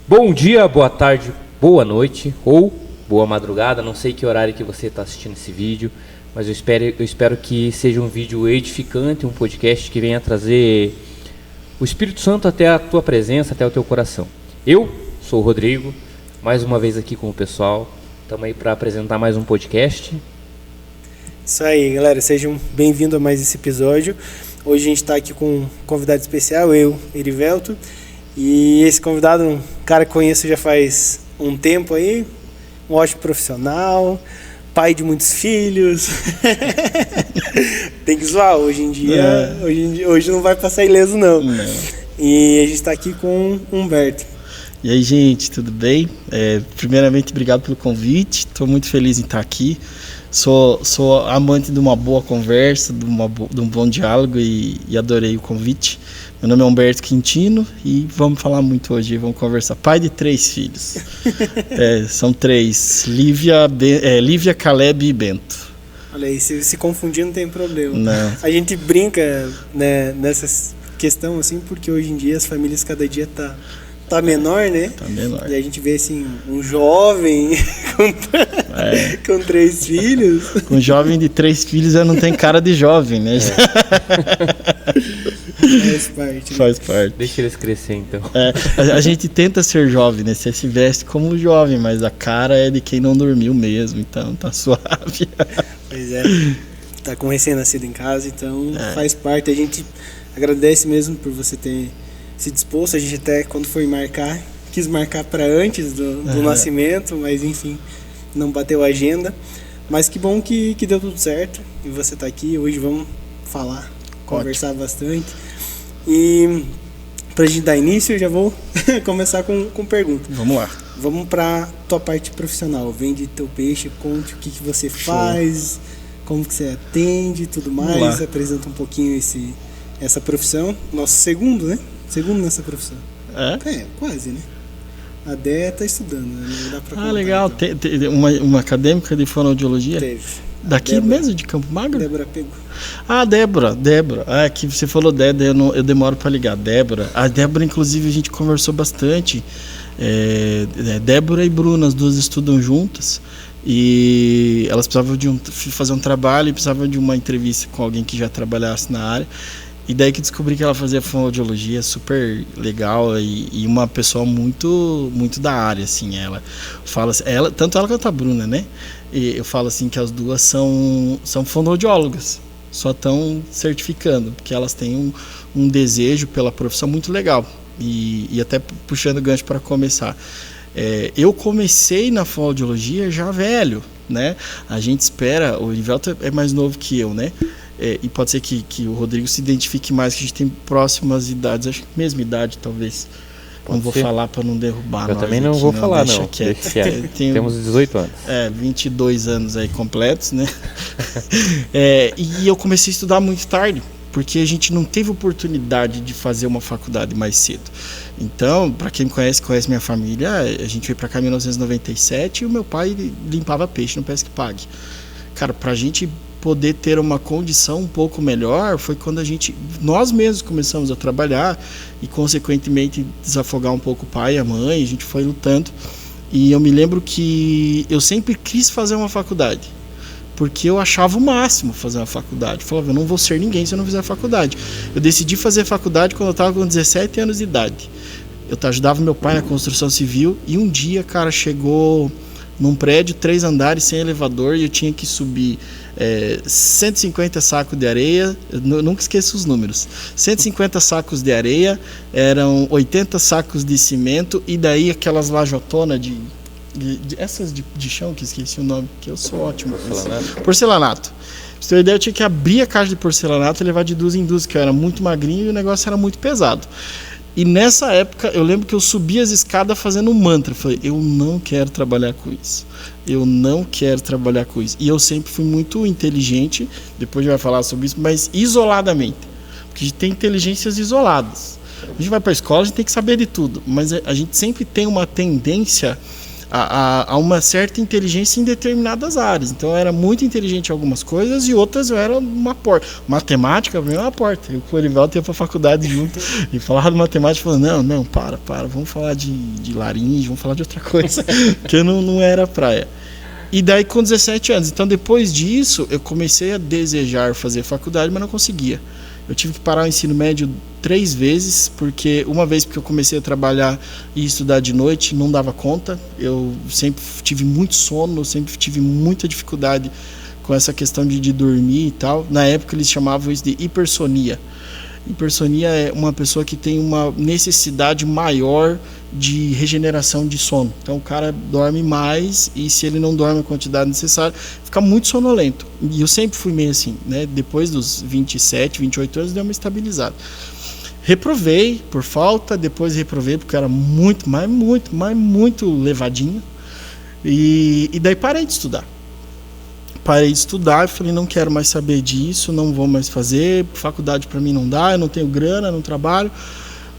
Bom dia, boa tarde, boa noite ou boa madrugada. Não sei que horário que você está assistindo esse vídeo, mas eu espero que seja um vídeo edificante, um podcast que venha trazer o Espírito Santo até a tua presença, até o teu coração. Eu sou o Rodrigo, mais uma vez aqui com o pessoal. Estamos aí para apresentar mais um podcast. Isso aí, galera, sejam bem-vindos a mais esse episódio. Hoje a gente está aqui com um convidado especial, eu, Erivelto. E esse convidado, um cara que conheço já faz um tempo aí, um ótimo profissional, pai de muitos filhos. Tem que zoar, hoje não vai passar ileso não. E a gente está aqui com o Humberto. E aí, gente, tudo bem? Primeiramente, obrigado pelo convite, estou muito feliz em estar aqui. Sou amante de uma boa conversa, de um bom diálogo e adorei o convite. Meu nome é Humberto Quintino e vamos falar muito hoje, vamos conversar. Pai de 3 filhos, são 3, Lívia, Caleb e Bento. Olha aí, se confundir não tem problema. Não. A gente brinca, né, nessa questão assim, porque hoje em dia as famílias cada dia tá menor, né? Tá menor. E a gente vê assim, um jovem com 3 filhos. Com um jovem de 3 filhos já não tem cara de jovem, né? Faz parte. Deixa eles crescer então. A gente tenta ser jovem, né? Você se veste como jovem, mas a cara é de quem não dormiu mesmo, então tá suave. Pois é, tá com recém-nascido em casa, então faz parte. A gente agradece mesmo por você ter se disposto. A gente até, quando foi marcar, quis marcar para antes do nascimento, mas enfim, não bateu a agenda. Mas que bom que deu tudo certo e você tá aqui. Hoje vamos falar, conversar bastante. E pra gente dar início, eu já vou começar com pergunta. Vamos lá. Vamos pra tua parte profissional. Vende teu peixe, conte o que você faz, como que você atende e tudo mais. Apresenta um pouquinho essa profissão. Nosso segundo, né? Segundo nessa profissão. Quase, né? A Dé tá estudando, né? Não dá pra contar, legal. Então. Tem uma acadêmica de fonoaudiologia? Teve. Daqui mesmo, de Campo Magro? Débora Pego. Débora. Que você falou eu demoro para ligar. Débora. A Débora, inclusive, a gente conversou bastante. Débora e Bruna, as duas estudam juntas. E elas precisavam fazer um trabalho e precisavam de uma entrevista com alguém que já trabalhasse na área. E daí que descobri que ela fazia fonoaudiologia, super legal e uma pessoa muito, muito da área, assim. Ela fala assim, tanto ela quanto a Bruna, né? E eu falo assim que as duas são fonoaudiólogas, só estão certificando, porque elas têm um desejo pela profissão muito legal. E até puxando o gancho para começar. Eu comecei na fonoaudiologia já velho, né? A gente espera, o Erivelto é mais novo que eu, né? E pode ser que o Rodrigo se identifique mais, que a gente tem próximas idades, acho que mesma idade talvez. Não vou falar para não derrubar. Eu também não vou falar, não. Temos 18 anos. 22 anos aí completos, né? E eu comecei a estudar muito tarde, porque a gente não teve oportunidade de fazer uma faculdade mais cedo. Então, para quem me conhece minha família, a gente veio para cá em 1997 e o meu pai limpava peixe no Pesque Pague. Cara, pra gente poder ter uma condição um pouco melhor foi quando nós mesmos começamos a trabalhar e consequentemente desafogar um pouco o pai e a mãe. A gente foi lutando e eu me lembro que eu sempre quis fazer uma faculdade, porque eu achava o máximo fazer uma faculdade. Eu falava, eu não vou ser ninguém se eu não fizer faculdade. Eu decidi fazer faculdade quando eu estava com 17 anos de idade. Eu ajudava meu pai na construção civil e um dia, cara, chegou num prédio 3 andares sem elevador e eu tinha que subir 150 sacos de areia. Eu nunca esqueço os números. 150 sacos de areia, eram 80 sacos de cimento e daí aquelas lajotonas essas de chão, que esqueci o nome, que eu sou ótimo. Porcelanato. Pra você ter uma ideia, eu tinha que abrir a caixa de porcelanato e levar de 2 em 2, que eu era muito magrinho e o negócio era muito pesado. E nessa época, eu lembro que eu subi as escadas fazendo um mantra. Falei, eu não quero trabalhar com isso. Eu não quero trabalhar com isso. E eu sempre fui muito inteligente, depois a gente vai falar sobre isso, mas isoladamente. Porque a gente tem inteligências isoladas. A gente vai para a escola, a gente tem que saber de tudo. Mas a gente sempre tem uma tendência a uma certa inteligência em determinadas áreas. Então eu era muito inteligente em algumas coisas e outras eu era uma porta. Matemática, para mim, é uma porta. Eu com o Erivaldo ia para a faculdade junto e falava de matemática, falando, não, para, vamos falar de laringe, vamos falar de outra coisa, que não era praia. E daí com 17 anos, então depois disso eu comecei a desejar fazer faculdade, mas não conseguia. Eu tive que parar o ensino médio 3 vezes, porque uma vez porque eu comecei a trabalhar e estudar de noite, não dava conta. Eu sempre tive muito sono, sempre tive muita dificuldade com essa questão de dormir e tal. Na época eles chamavam isso de hipersonia. Hipersonia é uma pessoa que tem uma necessidade maior de regeneração de sono. Então o cara dorme mais e se ele não dorme a quantidade necessária, fica muito sonolento. E eu sempre fui meio assim, né? Depois dos 27, 28 anos deu uma estabilizada. Reprovei por falta, depois reprovei porque eu era muito levadinho. E daí parei de estudar. Parei de estudar e falei, não quero mais saber disso, não vou mais fazer, faculdade para mim não dá, eu não tenho grana, não trabalho.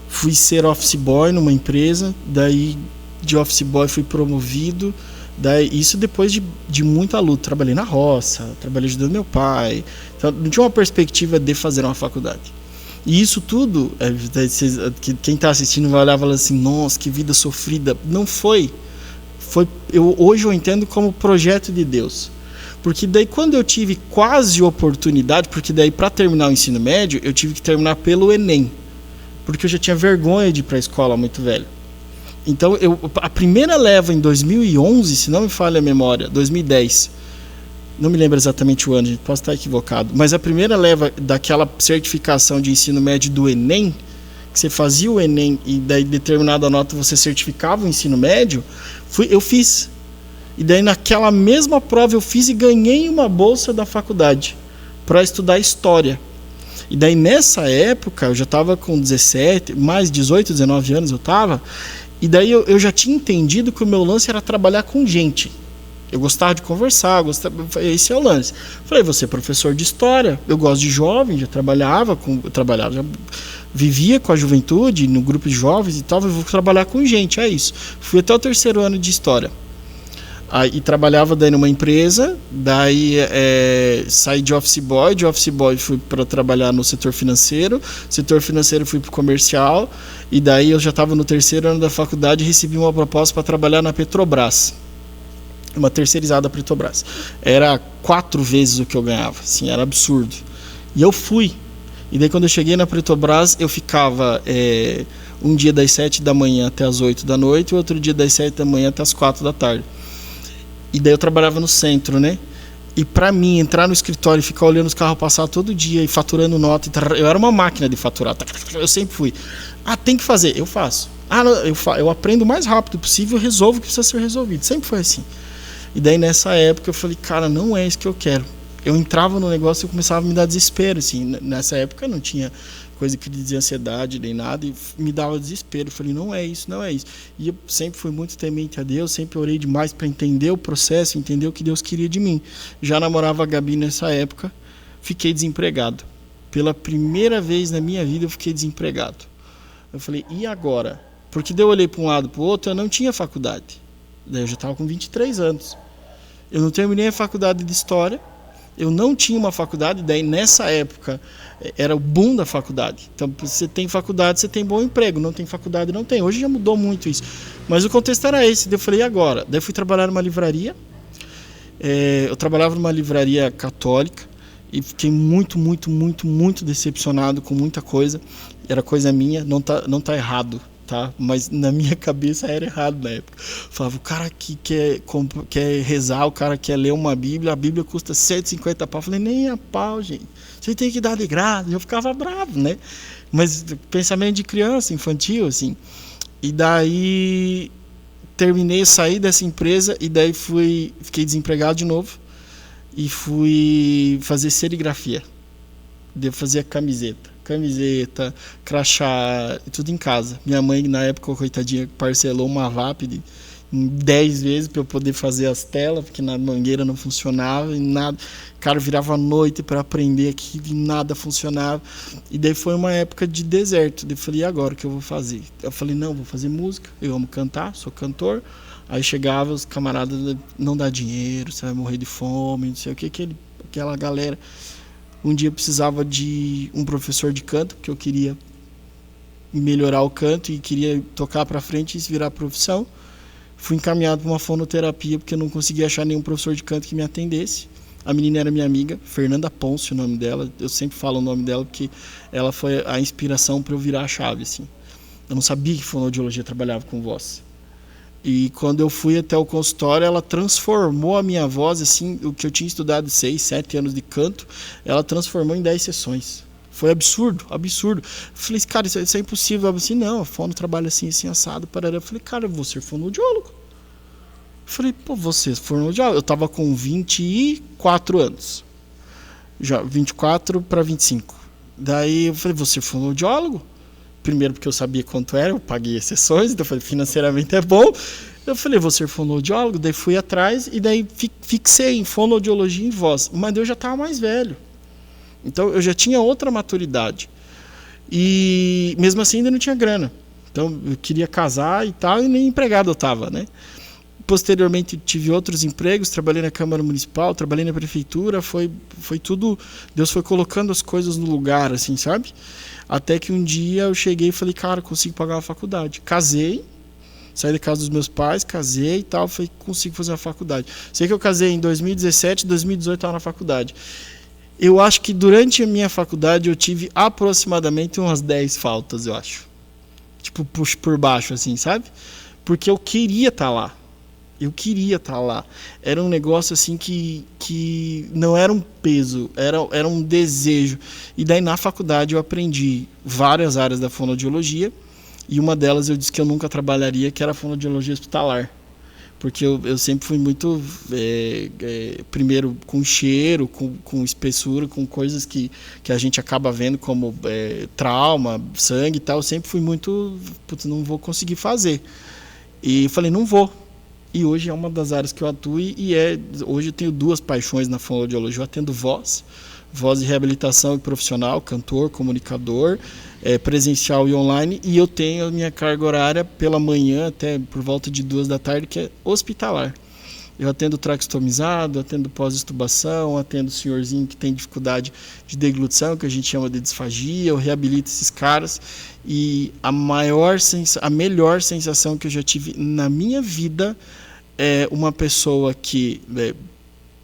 Fui ser office boy numa empresa, daí de office boy fui promovido, daí isso depois de muita luta. Trabalhei na roça, trabalhei ajudando meu pai, então não tinha uma perspectiva de fazer uma faculdade. E isso tudo, quem está assistindo vai olhar e falar assim, nossa, que vida sofrida. Não foi. Hoje eu entendo como projeto de Deus. Porque daí quando eu tive quase oportunidade, porque daí para terminar o ensino médio, eu tive que terminar pelo Enem. Porque eu já tinha vergonha de ir para a escola muito velho. Então, a primeira leva em 2011, se não me falha a memória, 2010, não me lembro exatamente o ano, gente, posso estar equivocado, mas a primeira leva daquela certificação de ensino médio do Enem, que você fazia o Enem e daí determinada nota você certificava o ensino médio, eu fiz. E daí naquela mesma prova eu fiz e ganhei uma bolsa da faculdade para estudar História. E daí nessa época, eu já estava com 17, mais 18, 19 anos eu estava, e daí eu já tinha entendido que o meu lance era trabalhar com gente. Eu gostava de conversar, esse é o lance. Falei, vou ser professor de História, eu gosto de jovem, já vivia com a juventude, no grupo de jovens e tal, eu vou trabalhar com gente, é isso. Fui até o 3º ano de História. Aí trabalhava daí numa empresa, daí saí de office boy fui para trabalhar no setor financeiro fui para o comercial, e daí eu já estava no 3º ano da faculdade e recebi uma proposta para trabalhar na Petrobras, uma terceirizada Petrobras. Era 4 vezes o que eu ganhava, assim, era absurdo. E eu fui, e daí quando eu cheguei na Petrobras, eu ficava um dia das 7 da manhã até as 8 da noite, e outro dia das 7 da manhã até as 4 da tarde. E daí eu trabalhava no centro, né? E pra mim, entrar no escritório e ficar olhando os carros passar todo dia e faturando nota, eu era uma máquina de faturar. Eu sempre fui. Tem que fazer, eu faço. Eu aprendo o mais rápido possível, eu resolvo o que precisa ser resolvido. Sempre foi assim. E daí nessa época eu falei, cara, não é isso que eu quero. Eu entrava no negócio e começava a me dar desespero, assim. Nessa época não tinha coisa que dizia ansiedade nem nada, e me dava desespero. Eu falei, não é isso. E eu sempre fui muito temente a Deus, sempre orei demais para entender o processo, entender o que Deus queria de mim. Já namorava a Gabi nessa época, fiquei desempregado. Pela primeira vez na minha vida eu fiquei desempregado. Eu falei, e agora? Porque daí eu olhei para um lado para o outro, eu não tinha faculdade. Daí eu já estava com 23 anos. Eu não terminei a faculdade de História, eu não tinha uma faculdade, daí nessa época era o boom da faculdade. Então, você tem faculdade, você tem bom emprego, não tem faculdade, não tem. Hoje já mudou muito isso. Mas o contexto era esse, daí eu falei, e agora? Daí eu fui trabalhar numa livraria, eu trabalhava numa livraria católica e fiquei muito decepcionado com muita coisa. Era coisa minha, não tá errado, tá? Mas na minha cabeça era errado na época. Falava, o cara que quer rezar, o cara quer ler uma Bíblia, a Bíblia custa 150 pau. Eu falei, nem a pau, gente. Você tem que dar de graça. Eu ficava bravo, né? Mas pensamento de criança, infantil, assim. E daí saí dessa empresa e daí fiquei desempregado de novo e fui fazer serigrafia. Devo fazer camiseta, crachá, tudo em casa. Minha mãe, na época, coitadinha, parcelou uma lápide 10 vezes para eu poder fazer as telas, porque na mangueira não funcionava e nada. Cara, virava a noite para aprender aquilo e nada funcionava. E daí foi uma época de deserto. Daí eu falei, e agora o que eu vou fazer? Eu falei, não, vou fazer música, eu amo cantar, sou cantor. Aí chegava os camaradas, não dá dinheiro, você vai morrer de fome, não sei o que, aquela galera. Um dia eu precisava de um professor de canto, porque eu queria melhorar o canto e queria tocar para frente e se virar profissão. Fui encaminhado para uma fonoterapia, porque eu não conseguia achar nenhum professor de canto que me atendesse. A menina era minha amiga, Fernanda Ponce, o nome dela. Eu sempre falo o nome dela porque ela foi a inspiração para eu virar a chave, assim. Eu não sabia que fonoaudiologia trabalhava com voz. E quando eu fui até o consultório, ela transformou a minha voz, assim, o que eu tinha estudado 6, 7 anos de canto, ela transformou em 10 sessões. Foi absurdo, absurdo. Eu falei, cara, isso é impossível. Ela disse, não, a fono trabalha assim, assim, assado, parará. Eu falei, cara, eu vou ser fonoaudiólogo. Eu falei, pô, você é fonoaudiólogo? Eu tava com 24 anos. Já, 24 para 25. Daí eu falei, vou ser fonoaudiólogo? Primeiro porque eu sabia quanto era, eu paguei as sessões, então eu falei, financeiramente é bom. Eu falei, vou ser fonoaudiólogo, daí fui atrás e daí fixei em fonoaudiologia e voz. Mas eu já estava mais velho. Então eu já tinha outra maturidade. E mesmo assim ainda não tinha grana. Então eu queria casar e tal, e nem empregado eu estava, né? Posteriormente tive outros empregos, trabalhei na Câmara Municipal, trabalhei na Prefeitura, foi tudo, Deus foi colocando as coisas no lugar, assim, sabe? Até que um dia eu cheguei e falei, cara, consigo pagar uma faculdade. Casei, saí da casa dos meus pais, casei e tal, falei, consigo fazer uma faculdade. Sei que eu casei em 2017, 2018 estava na faculdade. Eu acho que durante a minha faculdade eu tive aproximadamente umas 10 faltas, eu acho. Tipo, por baixo, assim, sabe? Porque eu queria estar lá. Eu queria estar lá. Era um negócio assim que não era um peso, era um desejo. E daí na faculdade eu aprendi várias áreas da fonoaudiologia, e uma delas eu disse que eu nunca trabalharia, que era a fonoaudiologia hospitalar. Porque eu sempre fui muito, primeiro, com cheiro, com espessura, com coisas que a gente acaba vendo como trauma, sangue e tal. Eu sempre fui muito, putz, não vou conseguir fazer. E falei, não vou. E hoje é uma das áreas que eu atuo hoje eu tenho 2 paixões na fonoaudiologia. Eu atendo voz de reabilitação e profissional, cantor, comunicador, presencial e online, e eu tenho a minha carga horária pela manhã até por volta de 2 da tarde, que é hospitalar. Eu atendo traqueostomizado, atendo pós-extubação, atendo o senhorzinho que tem dificuldade de deglutição, que a gente chama de disfagia, eu reabilito esses caras. E a melhor sensação que eu já tive na minha vida é uma pessoa que,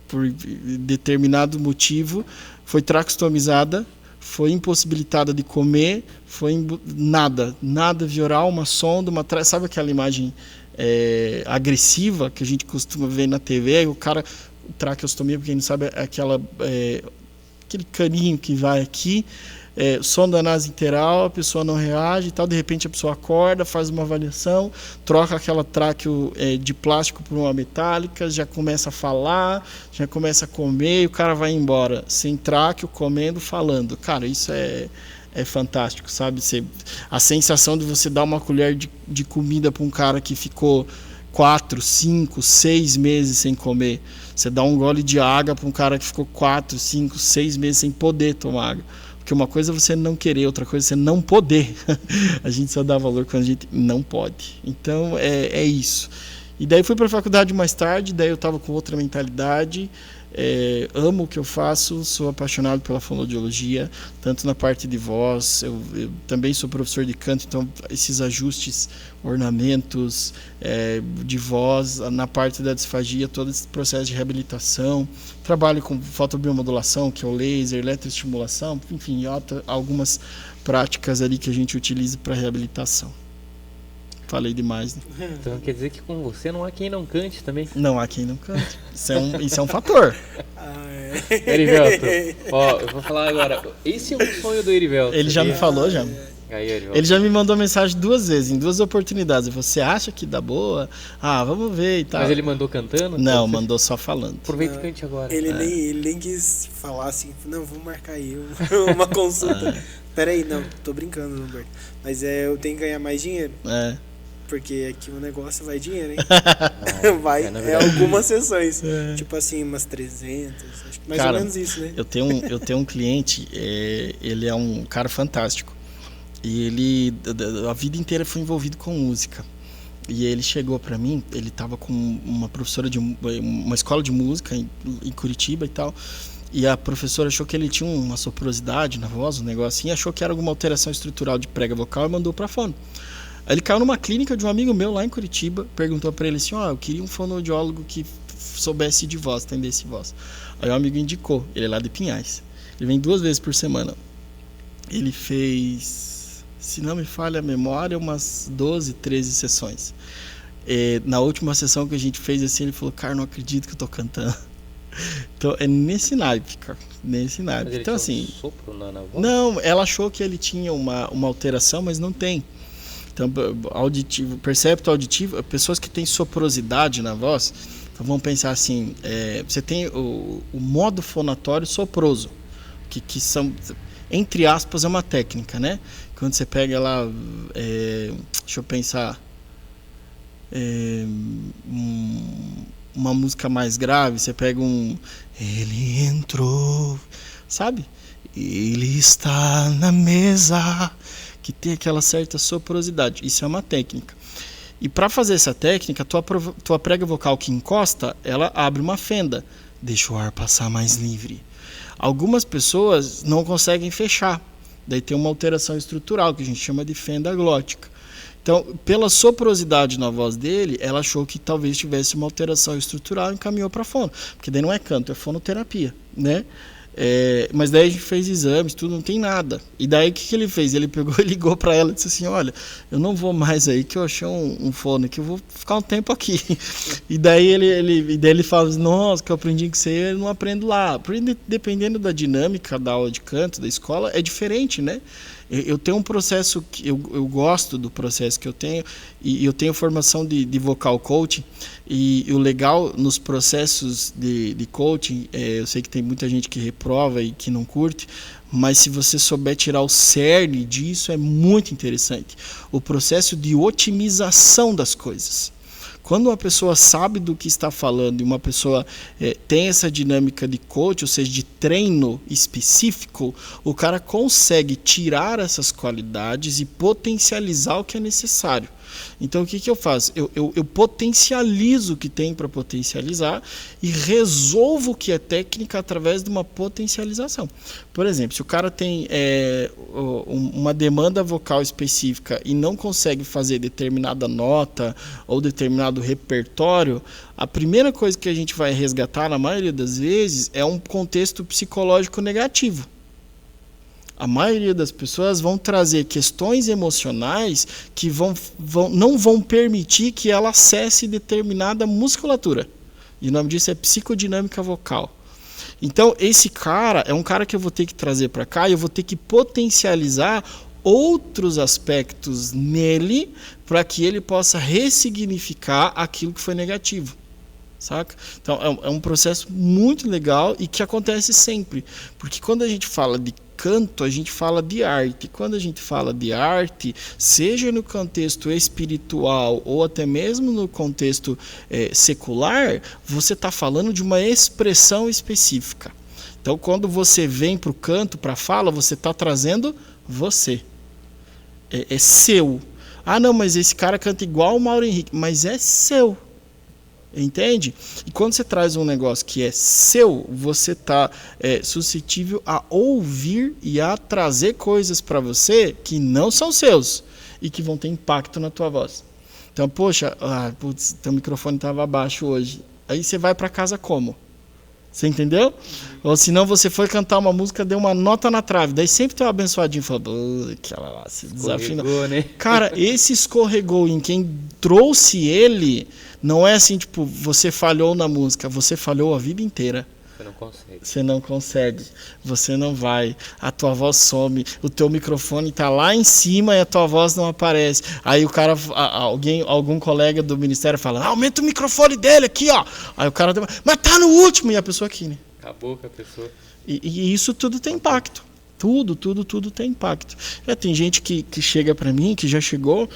por determinado motivo, foi traqueostomizada, foi impossibilitada de comer, nada via oral, uma sonda, sabe aquela imagem agressiva que a gente costuma ver na TV, o cara, traqueostomia, pra quem não sabe, é aquele caninho que vai aqui, sonda nasointeral, a pessoa não reage e tal, de repente a pessoa acorda, faz uma avaliação, troca aquela tráqueo de plástico por uma metálica, já começa a falar, já começa a comer, e o cara vai embora sem tráqueo, comendo, falando. Cara, isso é fantástico, sabe? A sensação de você dar uma colher de comida para um cara que ficou 4, 5, 6 meses sem comer. Você dá um gole de água para um cara que ficou 4, 5, 6 meses sem poder tomar água. Porque uma coisa é você não querer, outra coisa é você não poder. A gente só dá valor quando a gente não pode. Então, é isso. E daí fui para a faculdade mais tarde, daí eu estava com outra mentalidade. Amo o que eu faço, sou apaixonado pela fonoaudiologia, tanto na parte de voz, eu também sou professor de canto, então esses ajustes, ornamentos de voz, na parte da disfagia, todo esse processo de reabilitação, trabalho com fotobiomodulação, que é o laser, eletroestimulação, enfim, algumas práticas ali que a gente utiliza para reabilitação. Falei demais, né? Então quer dizer que com você não há quem não cante também? Não há quem não cante. Isso é um fator. Erivelto, eu vou falar agora. Esse é um sonho do Erivelto. Ele já me falou, já. Aí, ele já me mandou mensagem 2 vezes, em 2 oportunidades. Você acha que dá boa? Vamos ver e tal. Mas ele mandou cantando? Não, mandou só falando. Aproveita e cante agora. Ele nem quis falar assim, não, vamos marcar aí uma consulta. Peraí, não, tô brincando, Humberto. Mas eu tenho que ganhar mais dinheiro. porque aqui o negócio vai dinheiro, hein? Vai, algumas sessões. Tipo assim, umas 300, acho que mais ou menos isso, né? Eu tenho um cliente, ele é um cara fantástico. E ele, a vida inteira foi envolvido com música. E ele chegou pra mim, ele tava com uma professora de uma escola de música em Curitiba e tal. E a professora achou que ele tinha uma soporosidade na voz, um negócio assim, achou que era alguma alteração estrutural de prega vocal e mandou pra fono. Aí ele caiu numa clínica de um amigo meu lá em Curitiba, perguntou pra ele assim, eu queria um fonoaudiólogo que soubesse de voz, entendesse voz. Aí o amigo indicou, ele é lá de Pinhais. Ele vem 2 vezes por semana. Ele fez, se não me falha a memória, umas 12, 13 sessões. Na última sessão que a gente fez assim, ele falou, cara, não acredito que eu tô cantando. Então é nesse naipe, cara. Nesse naipe. Mas ele então tinha assim. um sopro na voz? Não, ela achou que ele tinha uma alteração, mas não tem. Então, auditivo, percepto auditivo, pessoas que têm soporosidade na voz, então vamos pensar assim, você tem o modo fonatório soproso, que são, entre aspas, é uma técnica, né? Quando você pega lá, deixa eu pensar, uma música mais grave, você pega ele entrou, sabe? Ele está na mesa, que tem aquela certa soporosidade. Isso é uma técnica. E para fazer essa técnica, tua prega vocal que encosta, ela abre uma fenda, deixa o ar passar mais livre. Algumas pessoas não conseguem fechar, daí tem uma alteração estrutural que a gente chama de fenda glótica. Então, pela soporosidade na voz dele, ela achou que talvez tivesse uma alteração estrutural e encaminhou para fono. Porque daí não é canto, é fonoterapia, né? Mas daí a gente fez exames, tudo, não tem nada. E daí o que ele fez? Ele pegou e ligou para ela e disse assim, olha, eu não vou mais aí que eu achei um fone que eu vou ficar um tempo aqui. E daí ele fala, nossa, que eu aprendi que você não aprendo lá. Dependendo da dinâmica da aula de canto, da escola, é diferente, né? Eu tenho um processo que eu gosto do processo que eu tenho, e eu tenho formação de vocal coaching, e o legal nos processos de coaching, eu sei que tem muita gente que reprova e que não curte, mas se você souber tirar o cerne disso, é muito interessante. O processo de otimização das coisas. Quando uma pessoa sabe do que está falando e uma pessoa tem essa dinâmica de coach, ou seja, de treino específico, o cara consegue tirar essas qualidades e potencializar o que é necessário. Então o que eu faço? Eu potencializo o que tem para potencializar e resolvo o que é técnica através de uma potencialização. Por exemplo, se o cara tem uma demanda vocal específica e não consegue fazer determinada nota ou determinado repertório, a primeira coisa que a gente vai resgatar na maioria das vezes é um contexto psicológico negativo. A maioria das pessoas vão trazer questões emocionais que não vão permitir que ela acesse determinada musculatura. E o nome disso é psicodinâmica vocal. Então, esse cara é um cara que eu vou ter que trazer para cá e eu vou ter que potencializar outros aspectos nele para que ele possa ressignificar aquilo que foi negativo. Saca? Então, é um processo muito legal e que acontece sempre. Porque quando a gente fala de canto, a gente fala de arte. Quando a gente fala de arte, seja no contexto espiritual ou até mesmo no contexto secular, você está falando de uma expressão específica. Então, quando você vem para o canto, para a fala, você está trazendo você. É seu. Ah, não, mas esse cara canta igual o Mauro Henrique. Mas é seu. Entende? E quando você traz um negócio que é seu, você está suscetível a ouvir e a trazer coisas para você que não são seus e que vão ter impacto na tua voz. Então, poxa, teu microfone estava baixo hoje. Aí você vai para casa como? Você entendeu? Ou senão você foi cantar uma música, deu uma nota na trave. Daí sempre tem um abençoadinho falando, aquela lá, se desafina. Né? Cara, esse escorregou em quem trouxe ele, não é assim, tipo, você falhou na música, você falhou a vida inteira. Você não consegue. Você não consegue. Você não vai. A tua voz some. O teu microfone tá lá em cima e a tua voz não aparece. Aí o cara, algum colega do ministério fala, aumenta o microfone dele aqui, ó. Aí o cara, mas tá no último. E a pessoa aqui, né? Acabou com a pessoa. E isso tudo tem impacto. Tudo tem impacto. Tem gente que chega para mim, que já chegou,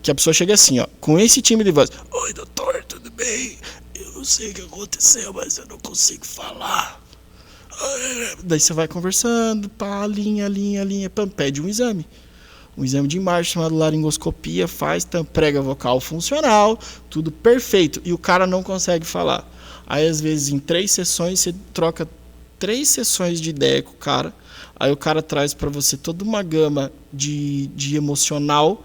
que a pessoa chega assim, ó, com esse time de voz. Oi, doutor, tudo bem? Eu não sei o que aconteceu, mas eu não consigo falar. Daí você vai conversando, pá, linha, pede um exame de imagem chamado laringoscopia, faz prega vocal funcional, tudo perfeito, e o cara não consegue falar. Aí às vezes em 3 sessões você troca 3 sessões de ideia com o cara, aí o cara traz para você toda uma gama de emocional,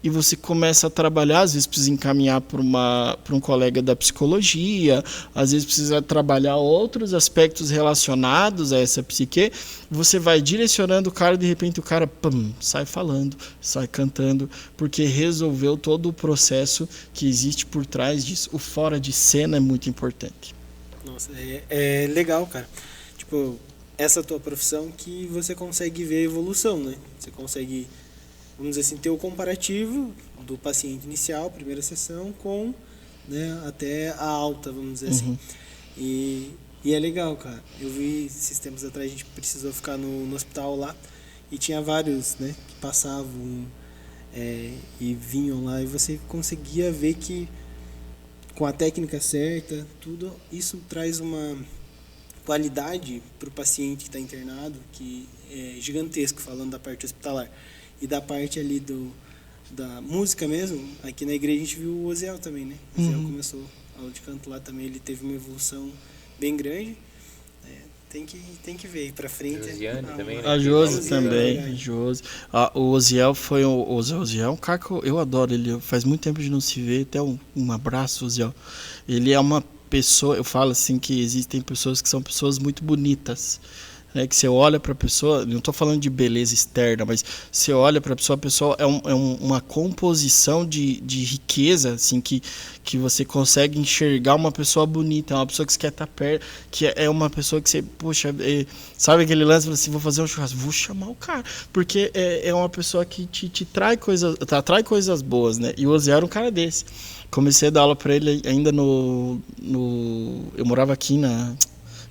e você começa a trabalhar, às vezes precisa encaminhar para um colega da psicologia, às vezes precisa trabalhar outros aspectos relacionados a essa psique, você vai direcionando o cara, de repente o cara sai falando, sai cantando, porque resolveu todo o processo que existe por trás disso. O fora de cena é muito importante. Nossa, é legal, cara. Tipo, essa tua profissão que você consegue ver a evolução, né? Você consegue, vamos dizer assim, ter o comparativo do paciente inicial, primeira sessão, com, né, até a alta, vamos dizer assim. E é legal, cara. Eu vi esses tempos atrás, a gente precisou ficar no hospital lá, e tinha vários, né, que passavam e vinham lá, e você conseguia ver que com a técnica certa, tudo isso traz uma qualidade para o paciente que está internado, que é gigantesco, falando da parte hospitalar. E da parte ali da música mesmo, aqui na igreja a gente viu o Oziel também, né? O Oziel começou a aula de canto lá também, ele teve uma evolução bem grande. Tem que ver aí pra frente. Josiane também, né? A Josi também. Josi. O Oziel foi o Oziel é um cara que eu adoro. Ele faz muito tempo de não se ver. Até um abraço, Oziel. Ele é uma pessoa, eu falo assim que existem pessoas que são pessoas muito bonitas. Né, que você olha para a pessoa, não estou falando de beleza externa, mas você olha para a pessoa é uma composição de riqueza, assim, que você consegue enxergar uma pessoa bonita, é uma pessoa que você quer estar perto, que é uma pessoa que você, poxa, sabe aquele lance, assim, vou fazer um churrasco, vou chamar o cara, porque é uma pessoa que te atrai coisas boas, né? E o Oziel era um cara desse. Comecei a dar aula para ele ainda eu morava aqui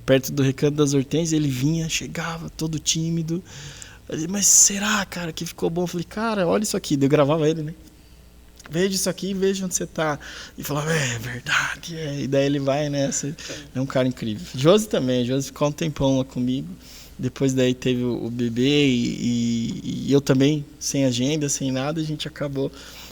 perto do Recanto das Hortênsias, ele vinha, chegava todo tímido. Mas será, cara, que ficou bom? Eu falei, cara, olha isso aqui. Eu gravava ele, né? Veja isso aqui, veja onde você tá. E falava, é verdade. E daí ele vai nessa. É um cara incrível. Josi também, Josi ficou um tempão lá comigo. Depois daí teve o bebê e eu também, sem agenda, sem nada, a gente acabou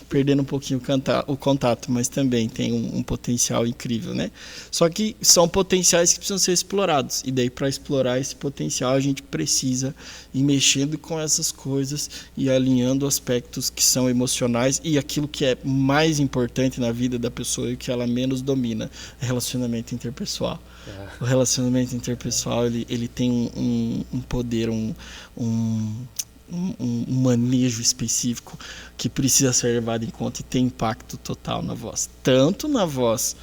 perdendo um pouquinho o contato, mas também tem um potencial incrível, né? Só que são potenciais que precisam ser explorados, e daí para explorar esse potencial a gente precisa ir mexendo com essas coisas e alinhando aspectos que são emocionais e aquilo que é mais importante na vida da pessoa e que ela menos domina, relacionamento interpessoal. O relacionamento interpessoal ele tem um poder, um manejo específico que precisa ser levado em conta e tem impacto total na voz, tanto na voz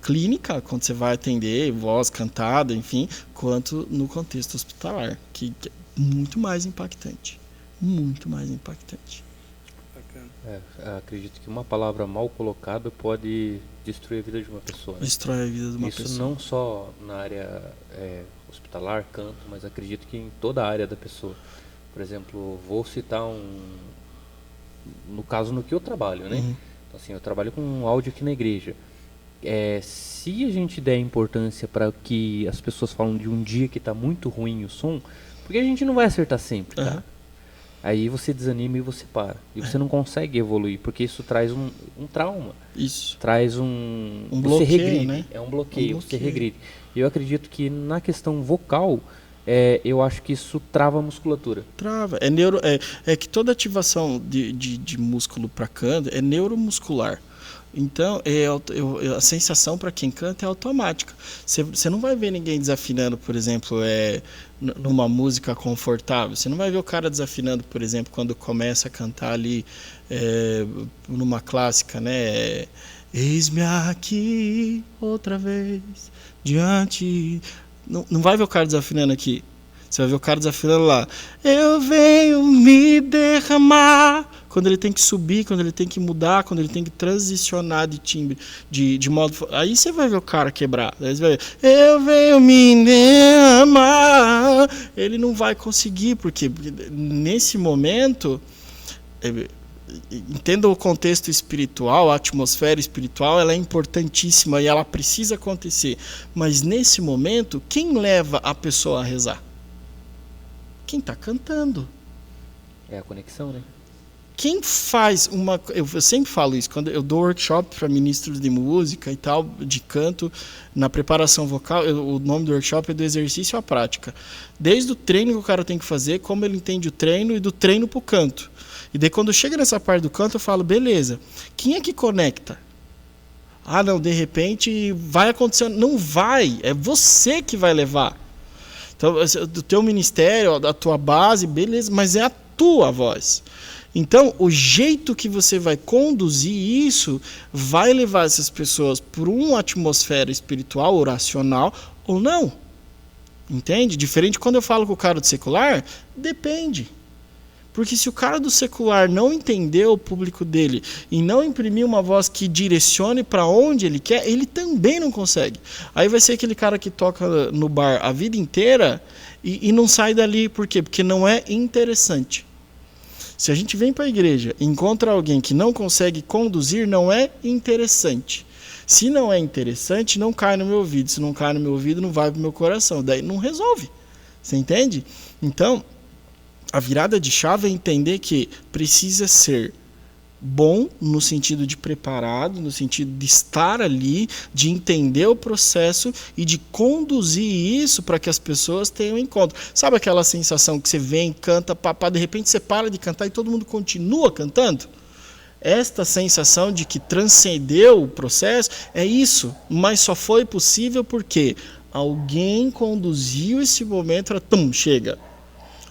clínica, quando você vai atender, voz cantada, enfim, quanto no contexto hospitalar, que é muito mais impactante. Bacana. Acredito que uma palavra mal colocada pode destruir a vida de uma pessoa, né? Destrói a vida de uma pessoa. Isso não só na área hospitalar, canto, mas acredito que em toda a área da pessoa. Por exemplo, vou citar no caso no que eu trabalho, né? Então, assim, eu trabalho com áudio aqui na igreja. Se a gente der importância para que as pessoas falam de um dia que está muito ruim o som, porque a gente não vai acertar sempre, cara. Aí você desanima e você para. E você não consegue evoluir, porque isso traz um trauma. Isso. Traz um bloqueio, você regride, né? É um bloqueio, você regride. Eu acredito que na questão vocal, eu acho que isso trava a musculatura. Trava. É que toda ativação de músculo para canto é neuromuscular. Então, a sensação para quem canta é automática. Você não vai ver ninguém desafinando, por exemplo, numa música confortável. Você não vai ver o cara desafinando, por exemplo, quando começa a cantar ali numa clássica, né? Eis-me aqui outra vez diante. Não vai ver o cara desafinando aqui. Você vai ver o cara desafinando lá. Eu venho me derramar. Quando ele tem que subir, quando ele tem que mudar, quando ele tem que transicionar de timbre, de modo... Aí você vai ver o cara quebrar. Aí você vai ver, eu venho me derramar. Ele não vai conseguir, porque nesse momento... Entenda o contexto espiritual, a atmosfera espiritual, ela é importantíssima e ela precisa acontecer. Mas nesse momento, quem leva a pessoa a rezar? Quem está cantando. É a conexão, né? Quem faz uma... Eu sempre falo isso, quando eu dou workshop para ministros de música e tal, de canto, na preparação vocal, o nome do workshop é do exercício à prática. Desde o treino que o cara tem que fazer, como ele entende o treino e do treino para o canto. E daí quando chega nessa parte do canto, eu falo, beleza, quem é que conecta? Ah, não, de repente vai acontecer. Não vai, é você que vai levar. Então, do teu ministério, da tua base, beleza, mas é a tua voz. Então, o jeito que você vai conduzir isso vai levar essas pessoas por uma atmosfera espiritual, oracional ou não. Entende? Diferente quando eu falo com o cara do secular, depende. Porque se o cara do secular não entender o público dele e não imprimir uma voz que direcione para onde ele quer, ele também não consegue. Aí vai ser aquele cara que toca no bar a vida inteira e não sai dali. Por quê? Porque não é interessante. Se a gente vem para a igreja e encontra alguém que não consegue conduzir, não é interessante. Se não é interessante, não cai no meu ouvido. Se não cai no meu ouvido, não vai para o meu coração. Daí não resolve. Você entende? Então, a virada de chave é entender que precisa ser bom no sentido de preparado, no sentido de estar ali, de entender o processo e de conduzir isso para que as pessoas tenham encontro. Sabe aquela sensação que você vem, canta, papá, de repente você para de cantar e todo mundo continua cantando? Esta sensação de que transcendeu o processo é isso, mas só foi possível porque alguém conduziu esse momento para chega.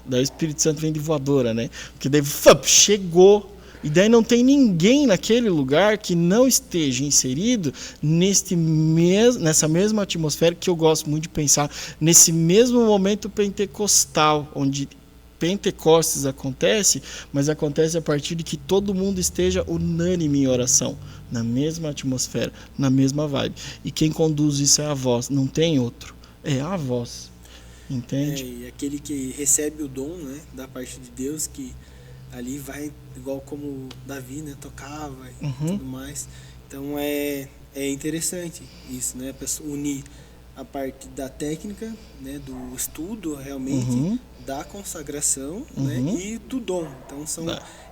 Daí o Espírito Santo vem de voadora, né? Porque daí chegou. E daí não tem ninguém naquele lugar que não esteja inserido nessa mesma atmosfera que eu gosto muito de pensar, nesse mesmo momento pentecostal, onde Pentecostes acontece, mas acontece a partir de que todo mundo esteja unânime em oração, na mesma atmosfera, na mesma vibe. E quem conduz isso é a voz, não tem outro, é a voz. Entende? E aquele que recebe o dom, né, da parte de Deus, que ali vai, igual como Davi, né, tocava e tudo mais. Então é interessante isso, né, unir a parte da técnica, né, do estudo realmente, da consagração, né, e do dom. Então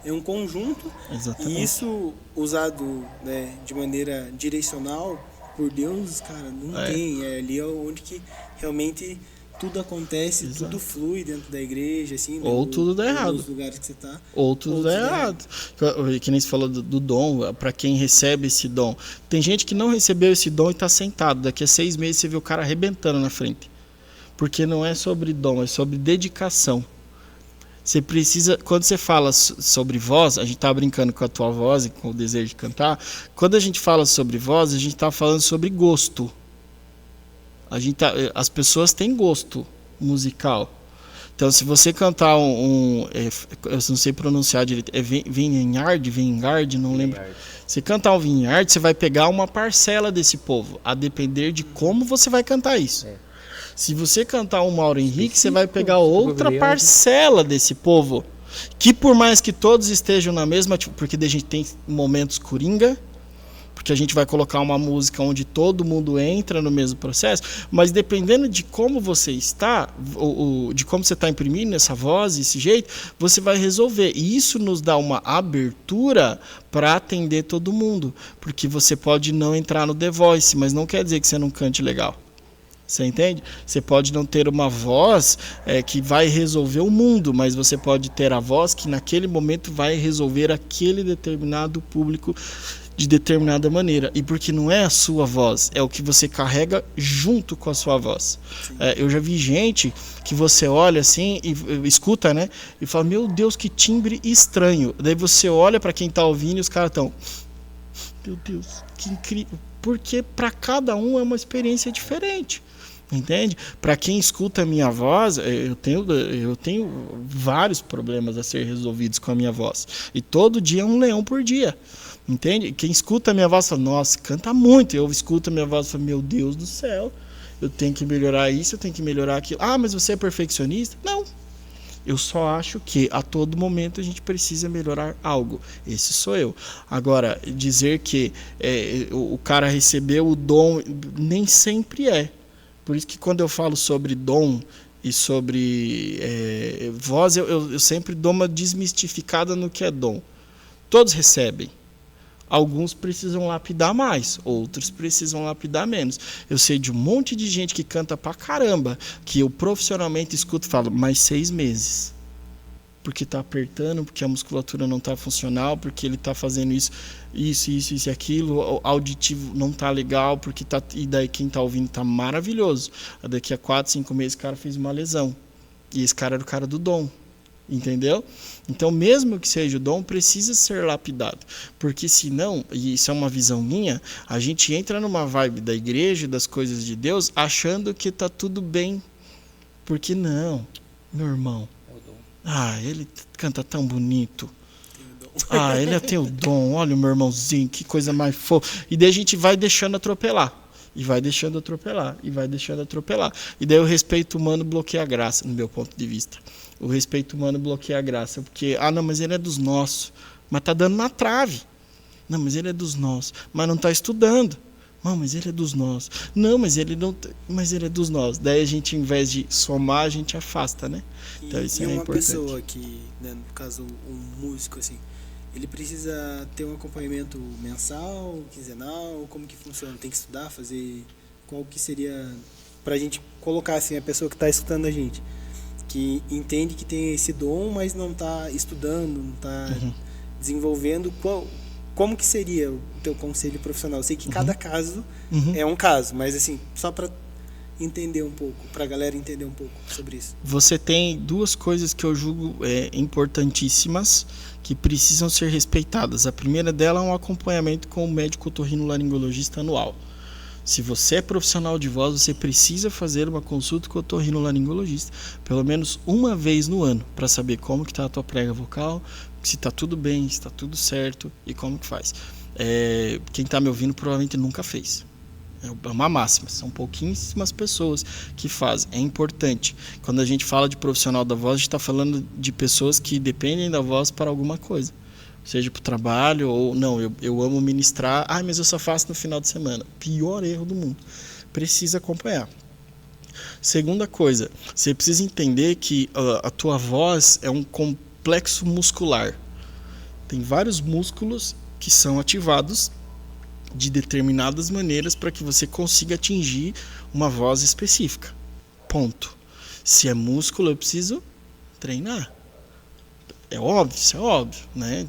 é um conjunto. Exatamente. E isso usado, né, de maneira direcional por Deus, cara, não tem. É ali onde que realmente tudo acontece, tudo flui dentro da igreja, assim, ou tudo dá errado. Nos lugares que você tá. Ou tudo dá errado. Que nem você falou do dom, para quem recebe esse dom. Tem gente que não recebeu esse dom e está sentado. Daqui a 6 meses você vê o cara arrebentando na frente. Porque não é sobre dom, é sobre dedicação. Você precisa, quando você fala sobre voz, a gente está brincando com a tua voz e com o desejo de cantar. Quando a gente fala sobre voz, a gente está falando sobre gosto. As pessoas têm gosto musical. Então, se você cantar eu não sei pronunciar direito, é Vineyard, não lembro. Se cantar um Vineyard, você vai pegar uma parcela desse povo, a depender de como você vai cantar isso. Se você cantar um Mauro Henrique, você vai pegar outra parcela desse povo, que por mais que todos estejam na mesma, porque a gente tem momentos coringa, porque a gente vai colocar uma música onde todo mundo entra no mesmo processo, mas dependendo de como você está, de como você está imprimindo essa voz, esse jeito, você vai resolver. E isso nos dá uma abertura para atender todo mundo, porque você pode não entrar no The Voice, mas não quer dizer que você não cante legal. Você entende? Você pode não ter uma voz que vai resolver o mundo, mas você pode ter a voz que naquele momento vai resolver aquele determinado público de determinada maneira. E porque não é a sua voz, é o que você carrega junto com a sua voz. Eu já vi gente que você olha assim e escuta, né? E fala, meu Deus, que timbre estranho. Daí você olha para quem está ouvindo e os caras estão, meu Deus, que incrível. Porque para cada um é uma experiência diferente. Entende? Para quem escuta a minha voz, eu tenho vários problemas a ser resolvidos com a minha voz. E todo dia é um leão por dia. Entende? Quem escuta a minha voz fala, nossa, canta muito. Eu escuto a minha voz e falo, meu Deus do céu, eu tenho que melhorar isso, eu tenho que melhorar aquilo. Ah, mas você é perfeccionista? Não. Eu só acho que a todo momento a gente precisa melhorar algo. Esse sou eu. Agora, dizer que o cara recebeu o dom, nem sempre é. Por isso que quando eu falo sobre dom e sobre voz, eu sempre dou uma desmistificada no que é dom. Todos recebem. Alguns precisam lapidar mais, outros precisam lapidar menos. Eu sei de um monte de gente que canta pra caramba, que eu profissionalmente escuto e falo, mais 6 meses. Porque tá apertando, porque a musculatura não tá funcional, porque ele tá fazendo isso e aquilo, o auditivo não tá legal, porque tá, e daí quem tá ouvindo tá maravilhoso. Daqui a 4, 5 meses o cara fez uma lesão. E esse cara era o cara do dom. Entendeu? Então, mesmo que seja o dom, precisa ser lapidado. Porque senão, e isso é uma visão minha, a gente entra numa vibe da igreja, das coisas de Deus, achando que tá tudo bem. Porque não, meu irmão. Ele canta tão bonito. Ele tem o dom. Olha o meu irmãozinho, que coisa mais fofa. E daí a gente vai deixando atropelar. E vai deixando atropelar. E vai deixando atropelar. E daí o respeito humano bloqueia a graça, no meu ponto de vista. O respeito humano bloqueia a graça. Porque, não, mas ele é dos nossos. Mas tá dando na trave. Não, mas ele é dos nossos. Mas não tá estudando. Não, mas ele é dos nossos. Não, mas ele não. Mas ele é dos nossos. Daí a gente, em vez de somar, a gente afasta, né? Então isso é importante. E uma pessoa que, né, no caso, um músico, assim, ele precisa ter um acompanhamento mensal, quinzenal? Como que funciona? Tem que estudar, fazer... Qual que seria... Pra gente colocar, assim, a pessoa que tá escutando a gente, que entende que tem esse dom, mas não está estudando, não está desenvolvendo, como que seria o teu conselho profissional? Eu sei que cada caso é um caso, mas assim, só para entender um pouco, para a galera entender um pouco sobre isso. Você tem 2 coisas que eu julgo importantíssimas, que precisam ser respeitadas. A primeira dela é um acompanhamento com o médico otorrinolaringologista anual. Se você é profissional de voz, você precisa fazer uma consulta com o otorrinolaringologista pelo menos uma vez no ano, para saber como que está a tua prega vocal, se está tudo bem, se está tudo certo e como que faz. Quem está me ouvindo provavelmente nunca fez. É uma máxima, são pouquíssimas pessoas que fazem. É importante. Quando a gente fala de profissional da voz, a gente está falando de pessoas que dependem da voz para alguma coisa. Seja para o trabalho ou não, eu amo ministrar, mas eu só faço no final de semana. Pior erro do mundo. Precisa acompanhar. Segunda coisa, você precisa entender que a tua voz é um complexo muscular. Tem vários músculos que são ativados de determinadas maneiras para que você consiga atingir uma voz específica. Ponto. Se é músculo, eu preciso treinar. É óbvio, isso é óbvio, né?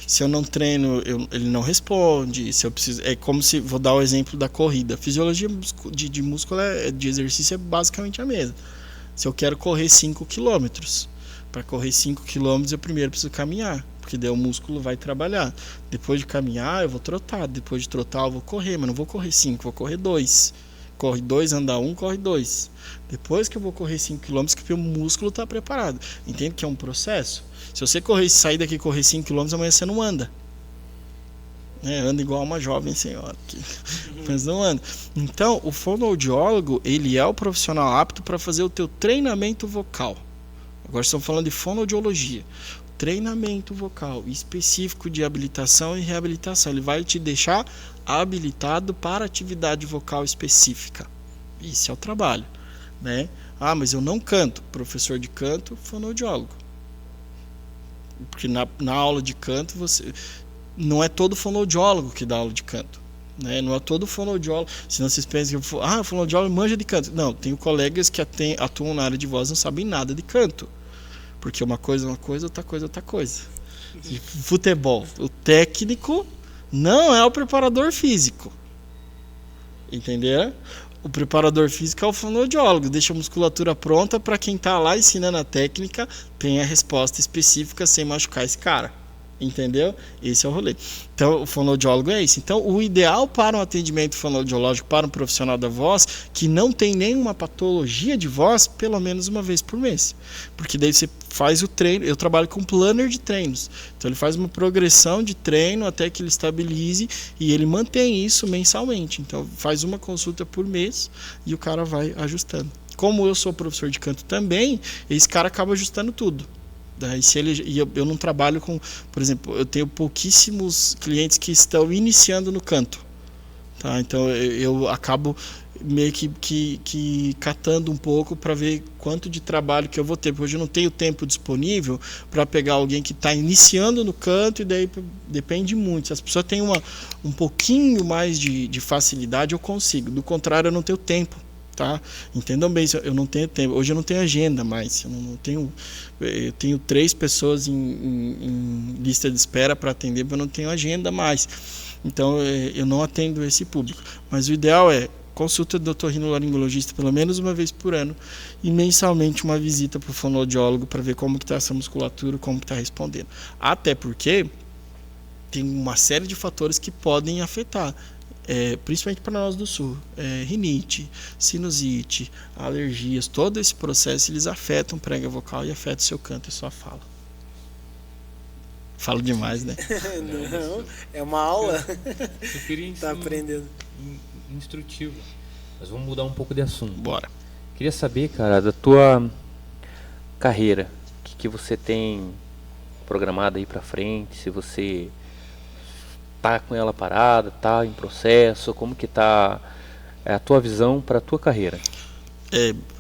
Se eu não treino, ele não responde. Se eu preciso, é como se, vou dar o exemplo da corrida. A fisiologia de músculo, de exercício, é basicamente a mesma. Se eu quero correr 5 km, para correr 5 km eu primeiro preciso caminhar, porque daí o músculo vai trabalhar. Depois de caminhar, eu vou trotar. Depois de trotar, eu vou correr, mas não vou correr 5, vou correr 2. Corre 2, anda 1, corre 2. Depois que eu vou correr 5 km, que o músculo está preparado. Entende que é um processo? Se você sair daqui e correr 5 km, amanhã você não anda. Anda igual uma jovem senhora. Mas não anda. Então, o fonoaudiólogo, ele é o profissional apto para fazer o teu treinamento vocal. Agora estamos falando de fonoaudiologia. Treinamento vocal específico de habilitação e reabilitação. Ele vai te deixar habilitado para atividade vocal específica. Isso é o trabalho, né? Mas eu não canto. Professor de canto, fonoaudiólogo. Porque na aula de canto, não é todo fonoaudiólogo que dá aula de canto, né? Não é todo fonoaudiólogo. Senão vocês pensam que fonoaudiólogo manja de canto. Não, tenho colegas que atuam na área de voz e não sabem nada de canto. Porque uma coisa é uma coisa, outra coisa é outra coisa. De futebol, o técnico não é o preparador físico. Entendeu? O preparador físico é o fonoaudiólogo, deixa a musculatura pronta para quem está lá ensinando a técnica tem a resposta específica sem machucar esse cara. Entendeu? Esse é o rolê. Então, o fonoaudiólogo é isso. Então, o ideal para um atendimento fonoaudiológico para um profissional da voz que não tem nenhuma patologia de voz, pelo menos uma vez por mês. Porque daí você faz o treino. Eu trabalho com planner de treinos. Então, ele faz uma progressão de treino até que ele estabilize e ele mantém isso mensalmente. Então, faz uma consulta por mês e o cara vai ajustando. Como eu sou professor de canto também, esse cara acaba ajustando tudo. Daí, eu não trabalho com, por exemplo, eu tenho pouquíssimos clientes que estão iniciando no canto, tá? Então eu acabo meio que catando um pouco para ver quanto de trabalho que eu vou ter, porque hoje eu não tenho tempo disponível para pegar alguém que está iniciando no canto, e daí depende muito. Se as pessoas têm um pouquinho mais de facilidade, eu consigo, do contrário eu não tenho tempo. Tá? Entendam bem, eu não tenho tempo. Hoje eu não tenho agenda mais. Eu tenho 3 pessoas em lista de espera para atender, mas eu não tenho agenda mais. Então eu não atendo esse público. Mas o ideal é consulta do otorrinolaringologista pelo menos uma vez por ano e mensalmente uma visita para o fonoaudiólogo para ver como está essa musculatura, como está respondendo. Até porque tem uma série de fatores que podem afetar. Principalmente para nós do sul, rinite, sinusite, alergias, todo esse processo eles afetam o prega vocal e afetam o seu canto e sua fala. Falo demais, né? Não, é uma aula. Eu queria tá aprendendo. Instrutivo. Mas vamos mudar um pouco de assunto. Bora. Queria saber, cara, da tua carreira, o que você tem programado aí para frente, se você tá com ela parada, tá em processo, como que tá a tua visão para a tua carreira?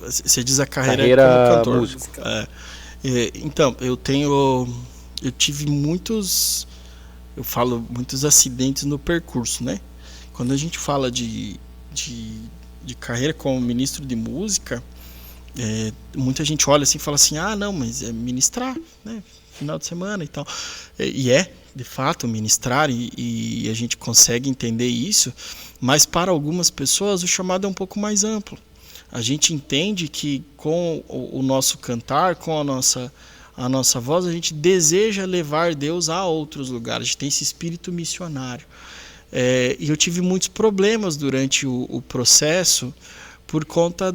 Você diz a carreira como cantor. Músico. Então, eu tive muitos acidentes no percurso, né? Quando a gente fala de carreira como ministro de música, muita gente olha assim e fala assim, não, mas é ministrar, né? Final de semana e tal. De fato, ministrar, e a gente consegue entender isso, mas para algumas pessoas o chamado é um pouco mais amplo. A gente entende que com o nosso cantar, com a nossa voz, a gente deseja levar Deus a outros lugares, a gente tem esse espírito missionário. E eu tive muitos problemas durante o processo, por conta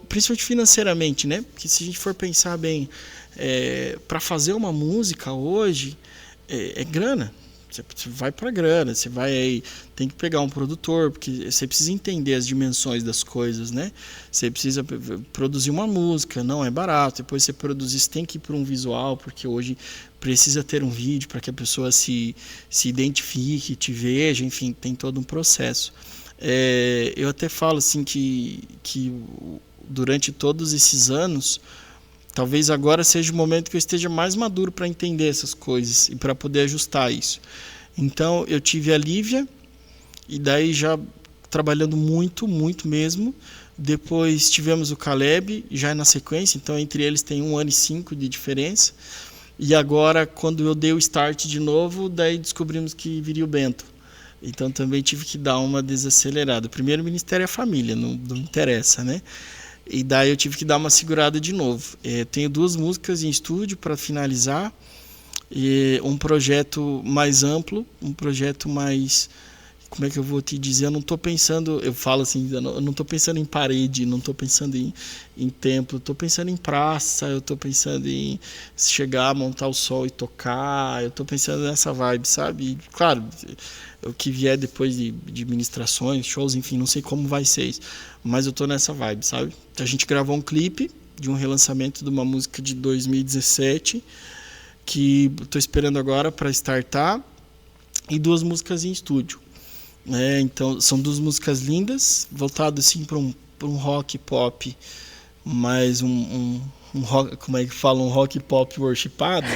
principalmente financeiramente, né? Porque se a gente for pensar bem, para fazer uma música hoje, é grana. Você vai para grana, você vai aí, tem que pegar um produtor, porque você precisa entender as dimensões das coisas, né? Você precisa produzir uma música, não é barato. Depois você produzir, você tem que ir para um visual, porque hoje precisa ter um vídeo para que a pessoa se identifique, te veja, enfim, tem todo um processo. Eu até falo assim que durante todos esses anos, talvez agora seja o momento que eu esteja mais maduro para entender essas coisas e para poder ajustar isso. Então, eu tive a Lívia, e daí já trabalhando muito, muito mesmo. Depois tivemos o Caleb, já na sequência, então entre eles tem 1 ano e 5 de diferença. E agora, quando eu dei o start de novo, daí descobrimos que viria o Bento. Então, também tive que dar uma desacelerada. O primeiro ministério é a família, não interessa, né? E daí eu tive que dar uma segurada de novo. Tenho 2 músicas em estúdio para finalizar. Um projeto mais amplo, um projeto mais... Como é que eu vou te dizer? Eu não estou pensando... Eu falo assim, eu não estou pensando em parede, não estou pensando em templo, estou pensando em praça, eu estou pensando em chegar, montar o sol e tocar, eu estou pensando nessa vibe, sabe? E, claro, o que vier depois de ministrações, shows, enfim, não sei como vai ser isso, mas eu estou nessa vibe, sabe? A gente gravou um clipe de um relançamento de uma música de 2017, que estou esperando agora para startar, e 2 músicas em estúdio. Então são 2 músicas lindas, voltadas assim para um rock pop, mais um rock, como é que fala, um rock pop worshipado.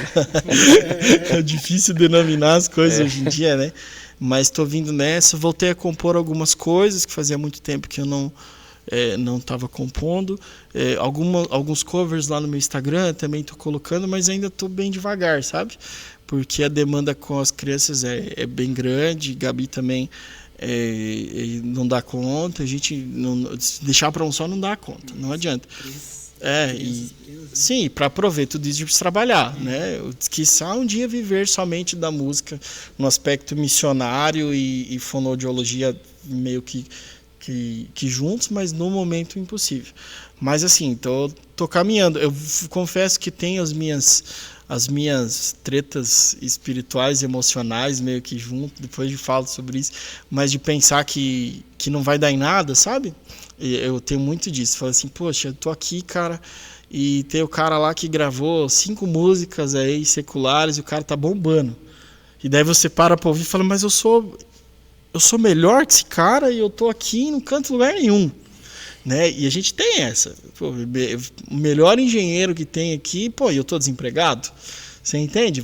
É difícil denominar as coisas hoje em dia, né? Mas estou vindo nessa, voltei a compor algumas coisas que fazia muito tempo que eu não estava compondo. Alguns covers lá no meu Instagram também estou colocando, mas ainda estou bem devagar, sabe? Porque a demanda com as crianças é bem grande. Gabi também não dá conta. A gente se deixar para um só não dá conta, não adianta. Sim, para prover tudo isso de trabalhar, né? Quiçá um dia viver somente da música no aspecto missionário e fonoaudiologia meio que juntos, mas no momento impossível. Mas assim, tô caminhando. Eu confesso que tenho as minhas tretas espirituais, emocionais, meio que junto, depois de falo sobre isso, mas de pensar que não vai dar em nada, sabe? Eu tenho muito disso. Falo assim, poxa, eu tô aqui, cara, e tem o cara lá que gravou 5 músicas aí seculares e o cara tá bombando. E daí você para pra ouvir e fala, mas eu sou melhor que esse cara e eu tô aqui e não canto em lugar nenhum. Né? E a gente tem essa. Pô, o melhor engenheiro que tem aqui, pô, e eu tô desempregado. Você entende?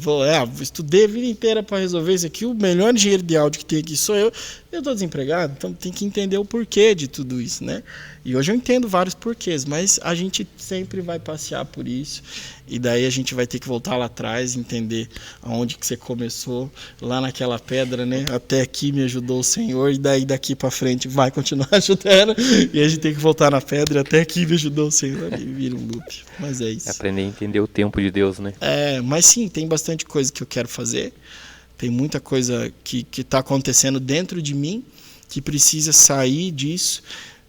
Estudei a vida inteira para resolver isso aqui. O melhor engenheiro de áudio que tem aqui sou eu. Eu estou desempregado, então tem que entender o porquê de tudo isso, né? E hoje eu entendo vários porquês, mas a gente sempre vai passear por isso. E daí a gente vai ter que voltar lá atrás, entender aonde que você começou, lá naquela pedra, né? Até aqui me ajudou o Senhor, e daí daqui para frente vai continuar ajudando. E a gente tem que voltar na pedra, até aqui me ajudou o Senhor, e vira um loop. Mas é isso. Aprender a entender o tempo de Deus, né? Mas sim, tem bastante coisa que eu quero fazer. Tem muita coisa que está acontecendo dentro de mim, que precisa sair disso.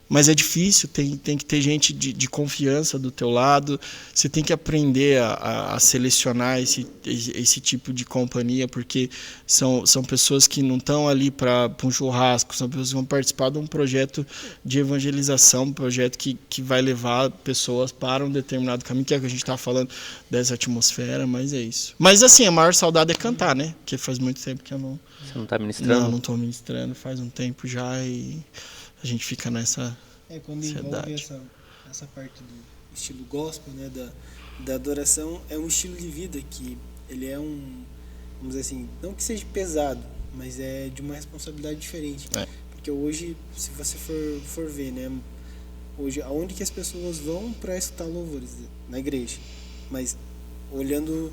Mas é difícil, tem que ter gente de confiança do teu lado. Você tem que aprender a selecionar esse tipo de companhia, porque são pessoas que não estão ali para um churrasco, são pessoas que vão participar de um projeto de evangelização, um projeto que vai levar pessoas para um determinado caminho, que é o que a gente está falando dessa atmosfera, mas é isso. Mas assim, a maior saudade é cantar, né? Porque faz muito tempo que eu não... Você não está ministrando? Não estou ministrando, faz um tempo já e... A gente fica nessa quando ansiedade. Envolve essa parte do estilo gospel, né, da adoração, é um estilo de vida que ele é vamos dizer assim, não que seja pesado, mas é de uma responsabilidade diferente. Porque hoje, se você for ver, né, hoje, aonde que as pessoas vão para escutar louvores? Na igreja. Mas olhando,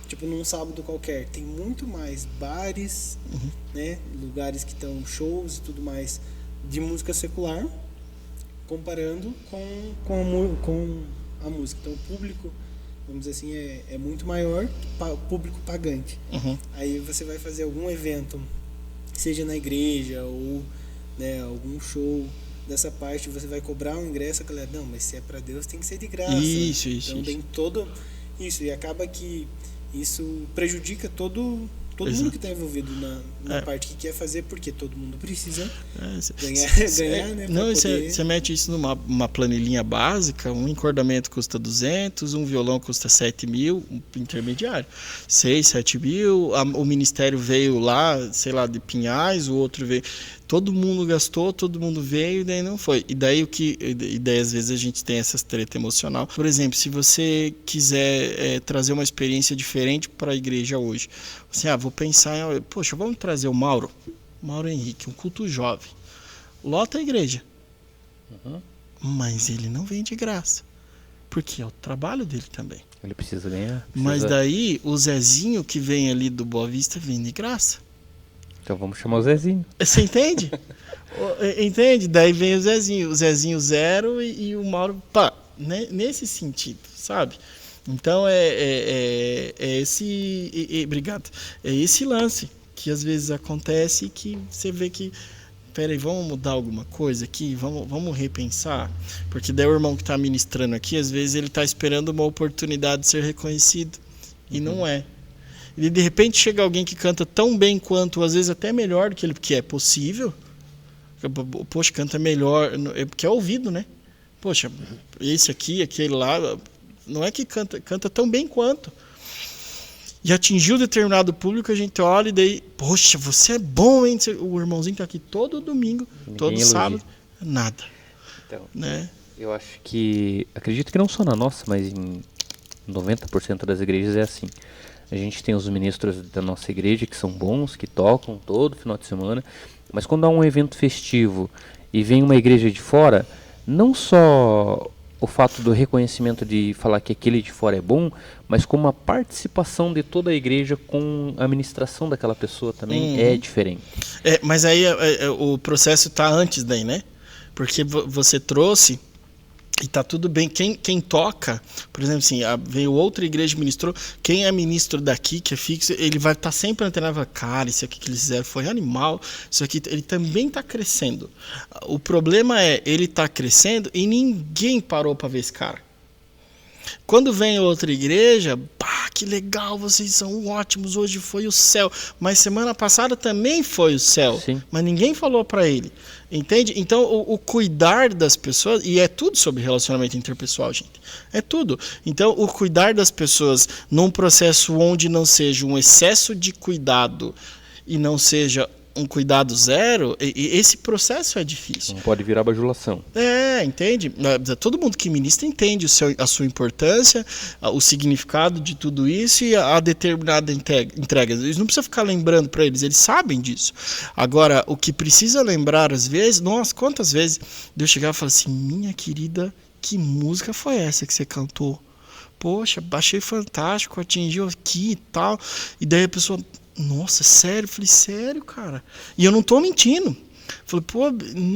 tipo, num sábado qualquer, tem muito mais bares, né, lugares que estão shows e tudo mais de música secular, comparando com a música. Então o público, vamos dizer assim, é muito maior que o público pagante. Aí você vai fazer algum evento, seja na igreja ou, né, algum show dessa parte, você vai cobrar um ingresso, a galera, não, mas se é para Deus tem que ser de graça. Isso. Então tem todo isso, e acaba que isso prejudica todo mundo que está envolvido na parte que quer fazer, porque todo mundo precisa ganhar, né? Não, você mete isso numa planilhinha básica, um encordamento custa 200, um violão custa 7 mil, um intermediário, 6, 7 mil, o ministério veio lá, sei lá, de Pinhais, o outro veio... Todo mundo gastou, todo mundo veio e daí não foi. E daí às vezes a gente tem essas treta emocional. Por exemplo, se você quiser trazer uma experiência diferente para a igreja hoje, assim, vou pensar, poxa, vamos trazer o Mauro Henrique, um culto jovem. Lota a igreja. Mas ele não vem de graça. Porque é o trabalho dele também. Ele precisa ganhar. Mas daí o Zezinho que vem ali do Boa Vista vem de graça. Então vamos chamar o Zezinho. Você entende? Entende? Daí vem o Zezinho 0 e o Mauro, pá, né? Nesse sentido, sabe? Então obrigado. É esse lance que às vezes acontece e que você vê que, peraí, vamos mudar alguma coisa aqui, vamos repensar, porque daí o irmão que está ministrando aqui, às vezes ele está esperando uma oportunidade de ser reconhecido e não é. E de repente chega alguém que canta tão bem quanto, às vezes até melhor do que ele, porque é possível. Poxa, canta melhor, porque é ouvido, né? Poxa, esse aqui, aquele lá, não é que canta tão bem quanto. E atingiu determinado público, a gente olha e daí, poxa, você é bom, hein? O irmãozinho tá aqui todo domingo, todo sábado, nada. Então, né? Eu acho que, acredito que não só na nossa, mas em 90% das igrejas é assim. A gente tem os ministros da nossa igreja que são bons, que tocam todo final de semana, mas quando há um evento festivo e vem uma igreja de fora, não só o fato do reconhecimento de falar que aquele de fora é bom, mas como a participação de toda a igreja com a ministração daquela pessoa também é diferente. Mas aí o processo está antes daí, né? Porque você trouxe E tá tudo bem. Quem toca, por exemplo, assim, veio outra igreja e ministrou, quem é ministro daqui, que é fixo, ele vai estar sempre antenado, cara, isso aqui que eles fizeram foi animal, isso aqui, ele também está crescendo. O problema é, ele está crescendo e ninguém parou para ver esse cara. Quando vem outra igreja, pá, que legal, vocês são ótimos, hoje foi o céu. Mas semana passada também foi o céu. Sim. Mas ninguém falou para ele. Entende? Então, o cuidar das pessoas, e é tudo sobre relacionamento interpessoal, gente. É tudo. Então, o cuidar das pessoas num processo onde não seja um excesso de cuidado e não seja um cuidado zero, esse processo é difícil. Não pode virar bajulação. Entende? Todo mundo que ministra entende a sua importância, o significado de tudo isso e a determinada entrega. Eles não precisam ficar lembrando para eles sabem disso. Agora, o que precisa lembrar às vezes, nossa, quantas vezes Deus chegava e falava assim, minha querida, que música foi essa que você cantou? Poxa, achei fantástico, atingiu aqui e tal. E daí a pessoa... Nossa, sério? Eu falei, sério, cara? E eu não tô mentindo. Falei, pô,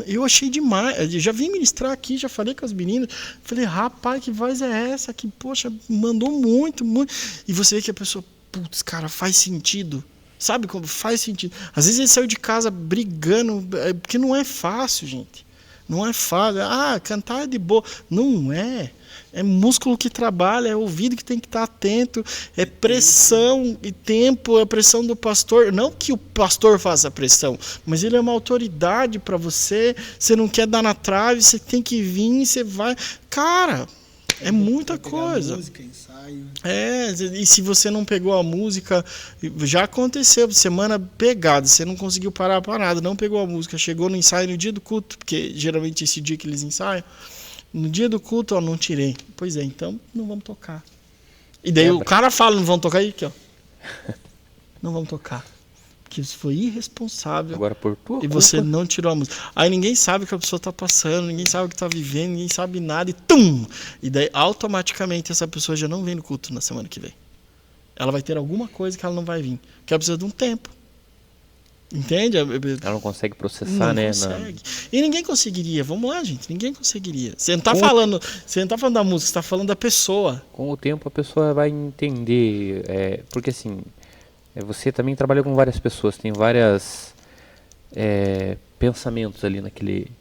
eu achei demais. Eu já vim ministrar aqui, já falei com as meninas. Falei, rapaz, que voz é essa? Que, poxa, mandou muito, muito. E você vê que a pessoa, putz, cara, faz sentido. Sabe como faz sentido? Às vezes ele saiu de casa brigando, porque não é fácil, gente. Não é fácil. Cantar é de boa. Não é. É músculo que trabalha, é ouvido que tem que estar atento, é pressão e tempo, é pressão do pastor. Não que o pastor faça a pressão, mas ele é uma autoridade para você. Você não quer dar na trave, você tem que vir, você vai. Cara, é muita coisa. Música, ensaio. E se você não pegou a música, já aconteceu, semana pegada, você não conseguiu parar para nada, não pegou a música, chegou no ensaio no dia do culto, porque geralmente esse dia que eles ensaiam, no dia do culto, não tirei. Pois é, então não vamos tocar. E daí o cara fala, não vamos tocar, aí aqui, ó. Não vamos tocar. Porque isso foi irresponsável. Agora por tua e culpa. você não tirou a música. Aí ninguém sabe o que a pessoa está passando, ninguém sabe o que está vivendo, ninguém sabe nada e tum! E daí automaticamente essa pessoa já não vem no culto na semana que vem. Ela vai ter alguma coisa que ela não vai vir. Porque ela precisa de um tempo. Entende? Ela não consegue processar, né? Consegue. E ninguém conseguiria. Vamos lá, gente. Ninguém conseguiria. Você não está falando da música, você está falando da pessoa. Com o tempo a pessoa vai entender. Porque assim, você também trabalha com várias pessoas, tem vários pensamentos ali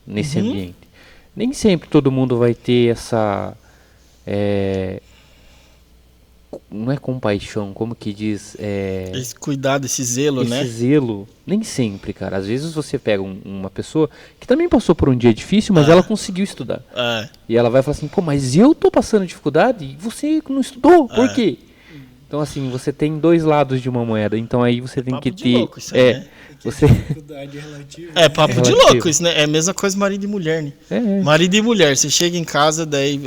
nesse ambiente. Nem sempre todo mundo vai ter essa... não é compaixão, como que diz? Esse cuidado, esse zelo, né? Esse zelo, nem sempre, cara. Às vezes você pega uma pessoa que também passou por um dia difícil, mas ela conseguiu estudar. E ela vai falar assim, pô, mas eu tô passando dificuldade e você não estudou, por quê? Então assim, você tem dois lados de uma moeda, então aí você tem que ter... Louco, isso aí, né? Você... É papo de louco isso, né? É a mesma coisa marido e mulher, né? Marido e mulher, você chega em casa, daí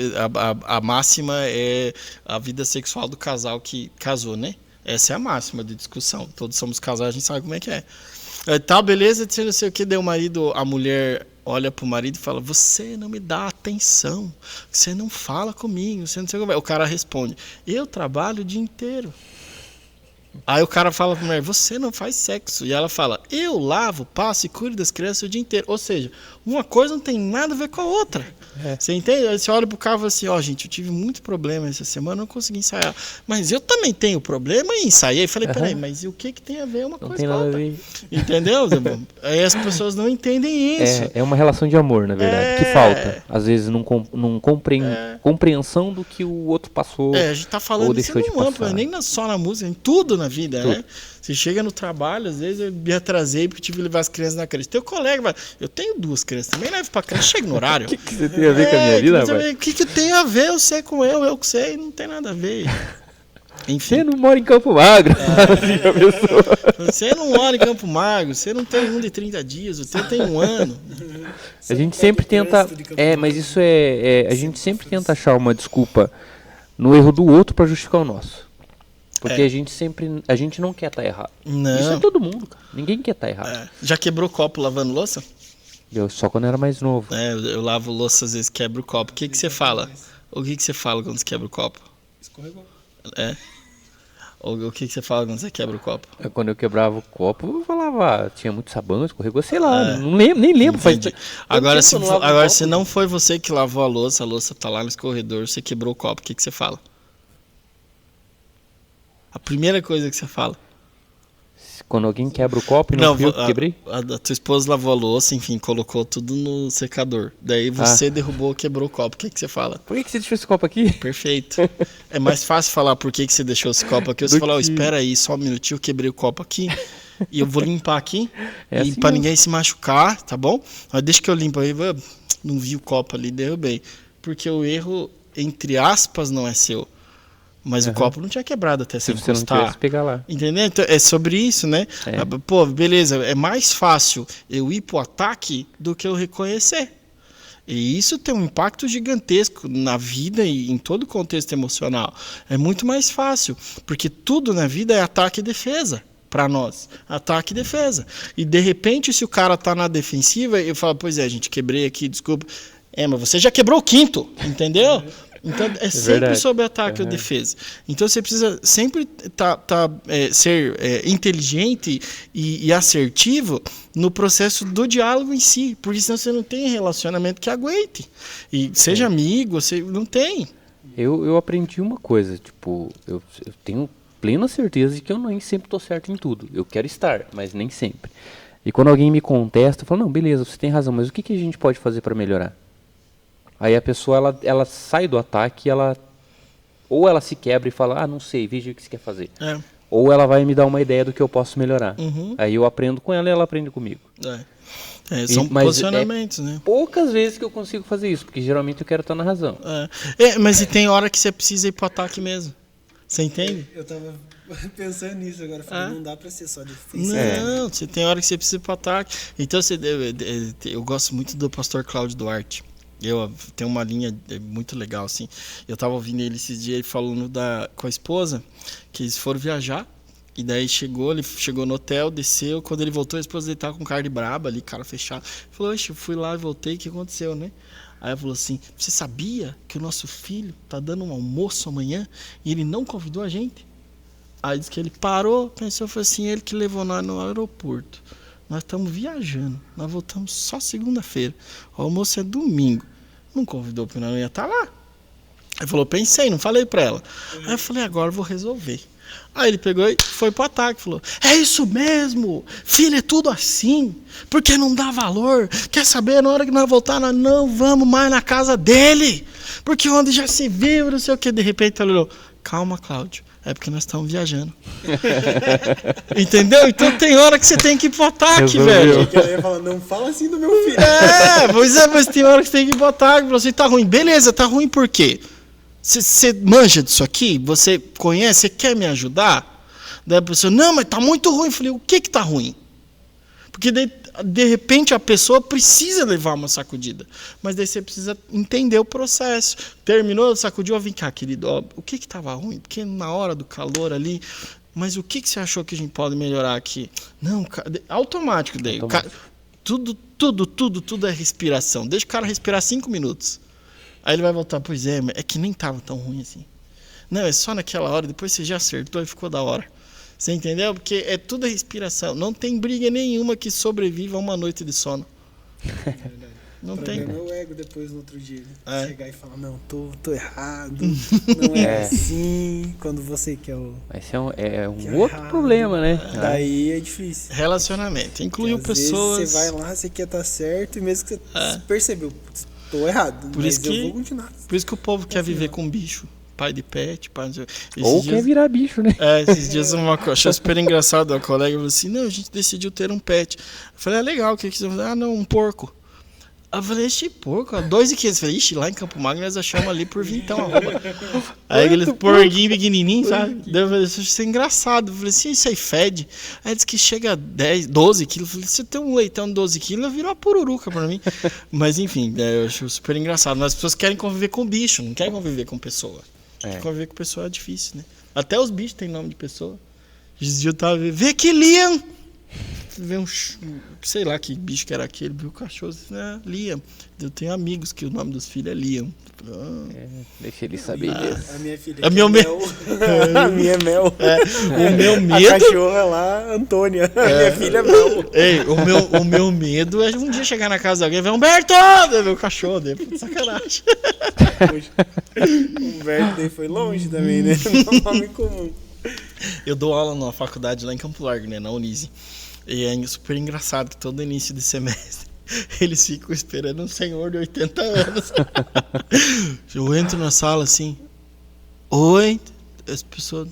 a máxima é a vida sexual do casal que casou, né? Essa é a máxima de discussão. Todos somos casais, a gente sabe como é que é. Tá, beleza, não sei o que, daí a mulher olha pro marido e fala, você não me dá atenção, você não fala comigo, você não sei como é. O cara responde, eu trabalho o dia inteiro. Aí o cara fala pra mulher, você não faz sexo. E ela fala, eu lavo, passo e cuido das crianças o dia inteiro. Ou seja, uma coisa não tem nada a ver com a outra. Você entende? Aí você olha pro cara e fala assim, gente, eu tive muito problema essa semana, não consegui ensaiar. Mas eu também tenho problema e ensaiei. Falei, peraí, mas e o que tem a ver uma coisa com a outra? Entendeu, Zé Bom? Aí as pessoas não entendem isso. É uma relação de amor, na verdade, que falta. Às vezes não compreensão do que o outro passou. A gente tá falando isso não amplo, nem só na música, em tudo na vida, tudo. Né? Você chega no trabalho, às vezes eu me atrasei porque tive que levar as crianças na creche. Teu colega vai, eu tenho 2 crianças, também levo pra creche, chega no horário. O que você tem a ver com a minha vida, rapaz? O que tem a ver eu sei com eu que sei, não tem nada a ver. Enfim. Você não mora em Campo Magro. Você não mora em Campo Magro, você não tem 1 de 30 dias, o teu tem 1 ano. A gente sempre tenta... mas isso a gente sempre tenta achar uma desculpa no erro do outro pra justificar o nosso. Porque a gente não quer estar errado. Não. Isso é todo mundo, cara. Ninguém quer estar errado. Já quebrou copo lavando louça? Eu só quando era mais novo. Eu lavo louça, às vezes quebro o copo. O que você fala? O que você fala quando você quebra o copo? Escorregou. O que você fala quando você quebra o copo? Quando eu quebrava o copo, eu falava, tinha muito sabão, escorregou, sei lá, não lembro, nem lembro. Agora, se não foi você que lavou a louça tá lá no escorredor, você quebrou o copo, o que você fala? A primeira coisa que você fala. Quando alguém quebra o copo e não fui eu que quebrei? A tua esposa lavou a louça, enfim, colocou tudo no secador. Daí você derrubou, quebrou o copo. O que você fala? Por que você deixou esse copo aqui? Perfeito. É mais fácil falar por que você deixou esse copo aqui. Você fala, espera aí, só um minutinho, eu quebrei o copo aqui. E eu vou limpar aqui. E assim pra ninguém se machucar, tá bom? Mas deixa que eu limpo aí. Não vi o copo ali, derrubei. Porque o erro, entre aspas, não é seu. Mas o copo não tinha quebrado até você encostar. Se você não tivesse pegar lá. Entendeu? Então, é sobre isso, né? Pô, beleza, é mais fácil eu ir pro ataque do que eu reconhecer. E isso tem um impacto gigantesco na vida e em todo o contexto emocional. É muito mais fácil, porque tudo na vida é ataque e defesa. Para nós, ataque e defesa. E de repente, se o cara tá na defensiva, eu falo, pois é, gente, quebrei aqui, desculpa. Mas você já quebrou o quinto, entendeu? Então, é sempre verdade. Sobre ataque ou defesa. Então, você precisa sempre ser inteligente e assertivo no processo do diálogo em si, porque senão você não tem relacionamento que aguente. E seja amigo, você não tem. Eu aprendi uma coisa, tipo, eu tenho plena certeza de que eu nem sempre estou certo em tudo. Eu quero estar, mas nem sempre. E quando alguém me contesta, eu falo, não, beleza, você tem razão, mas o que a gente pode fazer para melhorar? Aí a pessoa, ela sai do ataque, ou ela se quebra e fala, não sei, veja o que você quer fazer. Ou ela vai me dar uma ideia do que eu posso melhorar. Aí eu aprendo com ela e ela aprende comigo. São posicionamentos, né? Poucas vezes que eu consigo fazer isso, porque geralmente eu quero estar na razão. Mas e tem hora que você precisa ir pro ataque mesmo. Você entende? Eu tava pensando nisso agora, falei, não dá pra ser só defensivo. Não, você tem hora que você precisa ir pro ataque. Então, eu gosto muito do pastor Cláudio Duarte. Eu tenho uma linha muito legal, assim. Eu tava ouvindo ele esses dias, ele falando com a esposa, que eles foram viajar, e daí ele chegou no hotel, desceu, quando ele voltou, a esposa dele tava com cara de braba ali, cara fechado. Ele falou, eu fui lá e voltei, o que aconteceu, né? Aí ela falou assim, você sabia que o nosso filho tá dando um almoço amanhã e ele não convidou a gente? Aí disse que ele parou, pensou, foi assim, ele que levou nós no aeroporto. Nós estamos viajando, nós voltamos só segunda-feira. O almoço é domingo. Não convidou porque nós não ia estar lá. Aí falou, pensei, não falei pra ela. Aí eu falei, agora eu vou resolver. Aí ele pegou e foi pro ataque, falou, é isso mesmo, filho, é tudo assim, porque não dá valor. Quer saber, na hora que nós voltar, nós não vamos mais na casa dele, porque onde já se viu, não sei o que. De repente ele falou, calma, Cláudio, é porque nós estamos viajando. Entendeu? Então tem hora que você tem que ir pro ataque, velho. Eu ia falar, não fala assim do meu filho. Pois é, mas tem hora que você tem que ir pro ataque. Você tá ruim. Beleza, tá ruim por quê? Você manja disso aqui? Você conhece? Você quer me ajudar? Daí a pessoa, não, mas tá muito ruim. Eu falei, o que tá ruim? Porque daí, de repente a pessoa precisa levar uma sacudida. Mas daí você precisa entender o processo. Terminou, sacudiu, vem cá, querido, o que estava ruim? Porque na hora do calor ali, mas o que você achou que a gente pode melhorar aqui? Não, automático daí. Tudo é respiração. Deixa o cara respirar 5 minutos. Aí ele vai voltar, pois é que nem estava tão ruim assim. Não, é só naquela hora, depois você já acertou e ficou da hora. Você entendeu? Porque é tudo respiração. Não tem briga nenhuma que sobreviva a uma noite de sono. Não tem. É meu ego depois no outro dia. Chegar e falar, não, tô errado. Não é assim. Quando você quer o. Esse é um outro problema, né? Daí é difícil. Relacionamento. Incluiu pessoas. Vezes você vai lá, você quer estar certo, e mesmo que você percebeu, tô errado. Por mas isso eu vou continuar. Por isso que o povo quer viver com bicho. Pai de pet, ou quer virar bicho, né? Esses dias achei super engraçado. Uma colega falou assim, não, a gente decidiu ter um pet. Eu falei, legal, o que você vai fazer? Não, um porco. Eu falei, porco, 2,500. Eu falei, lá em Campo Magro nós achamos ali por vintão. Aí aquele porquinho pequenininho, sabe? Eu falei, isso é engraçado. Eu falei assim, isso aí fede. Aí disse que chega a 12 quilos. Eu falei, se tem um leitão de 12 quilos, virou uma pururuca pra mim. Mas enfim, eu acho super engraçado. Mas as pessoas querem conviver com bicho, não querem conviver com pessoa. Conviver com pessoa é difícil, né? Até os bichos têm nome de pessoa. Esses dias eu tava vendo, vê aqui, Liam! ver sei lá que bicho que era aquele, viu o cachorro, né? Liam. Eu tenho amigos que o nome dos filhos é Liam. Deixa ele saber disso. A minha filha A minha Mel. A minha é Mel. O meu medo... A cachorra lá, Antônia. A minha filha é Mel. Ei, o meu medo é um dia chegar na casa de alguém e ver Humberto! Meu cachorro, de sacanagem. O Humberto daí foi longe também, né? Não é um nome comum. Eu dou aula numa faculdade lá em Campo Largo, né, na Unise. E é super engraçado que todo início de semestre eles ficam esperando um senhor de 80 anos. Eu entro na sala assim, oi, as pessoas...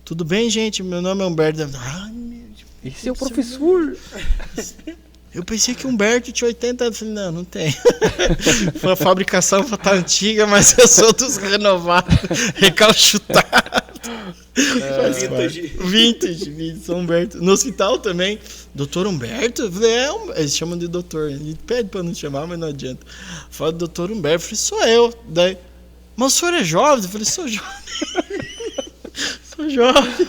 Tudo bem, gente? Meu nome é Humberto. Ai, meu Deus. Esse é o professor. Eu pensei que o Humberto tinha 80 anos. Falei, não tem. A fabricação tá antiga, mas eu sou dos renovados, recalchutados. Vintage, São Humberto. No hospital também, doutor Humberto? Eu falei, eles chamam de doutor. Ele pede pra não chamar, mas não adianta. Fala, doutor Humberto. Eu falei, sou eu. Daí, mas o senhor é jovem? Eu falei, sou jovem. Sou jovem.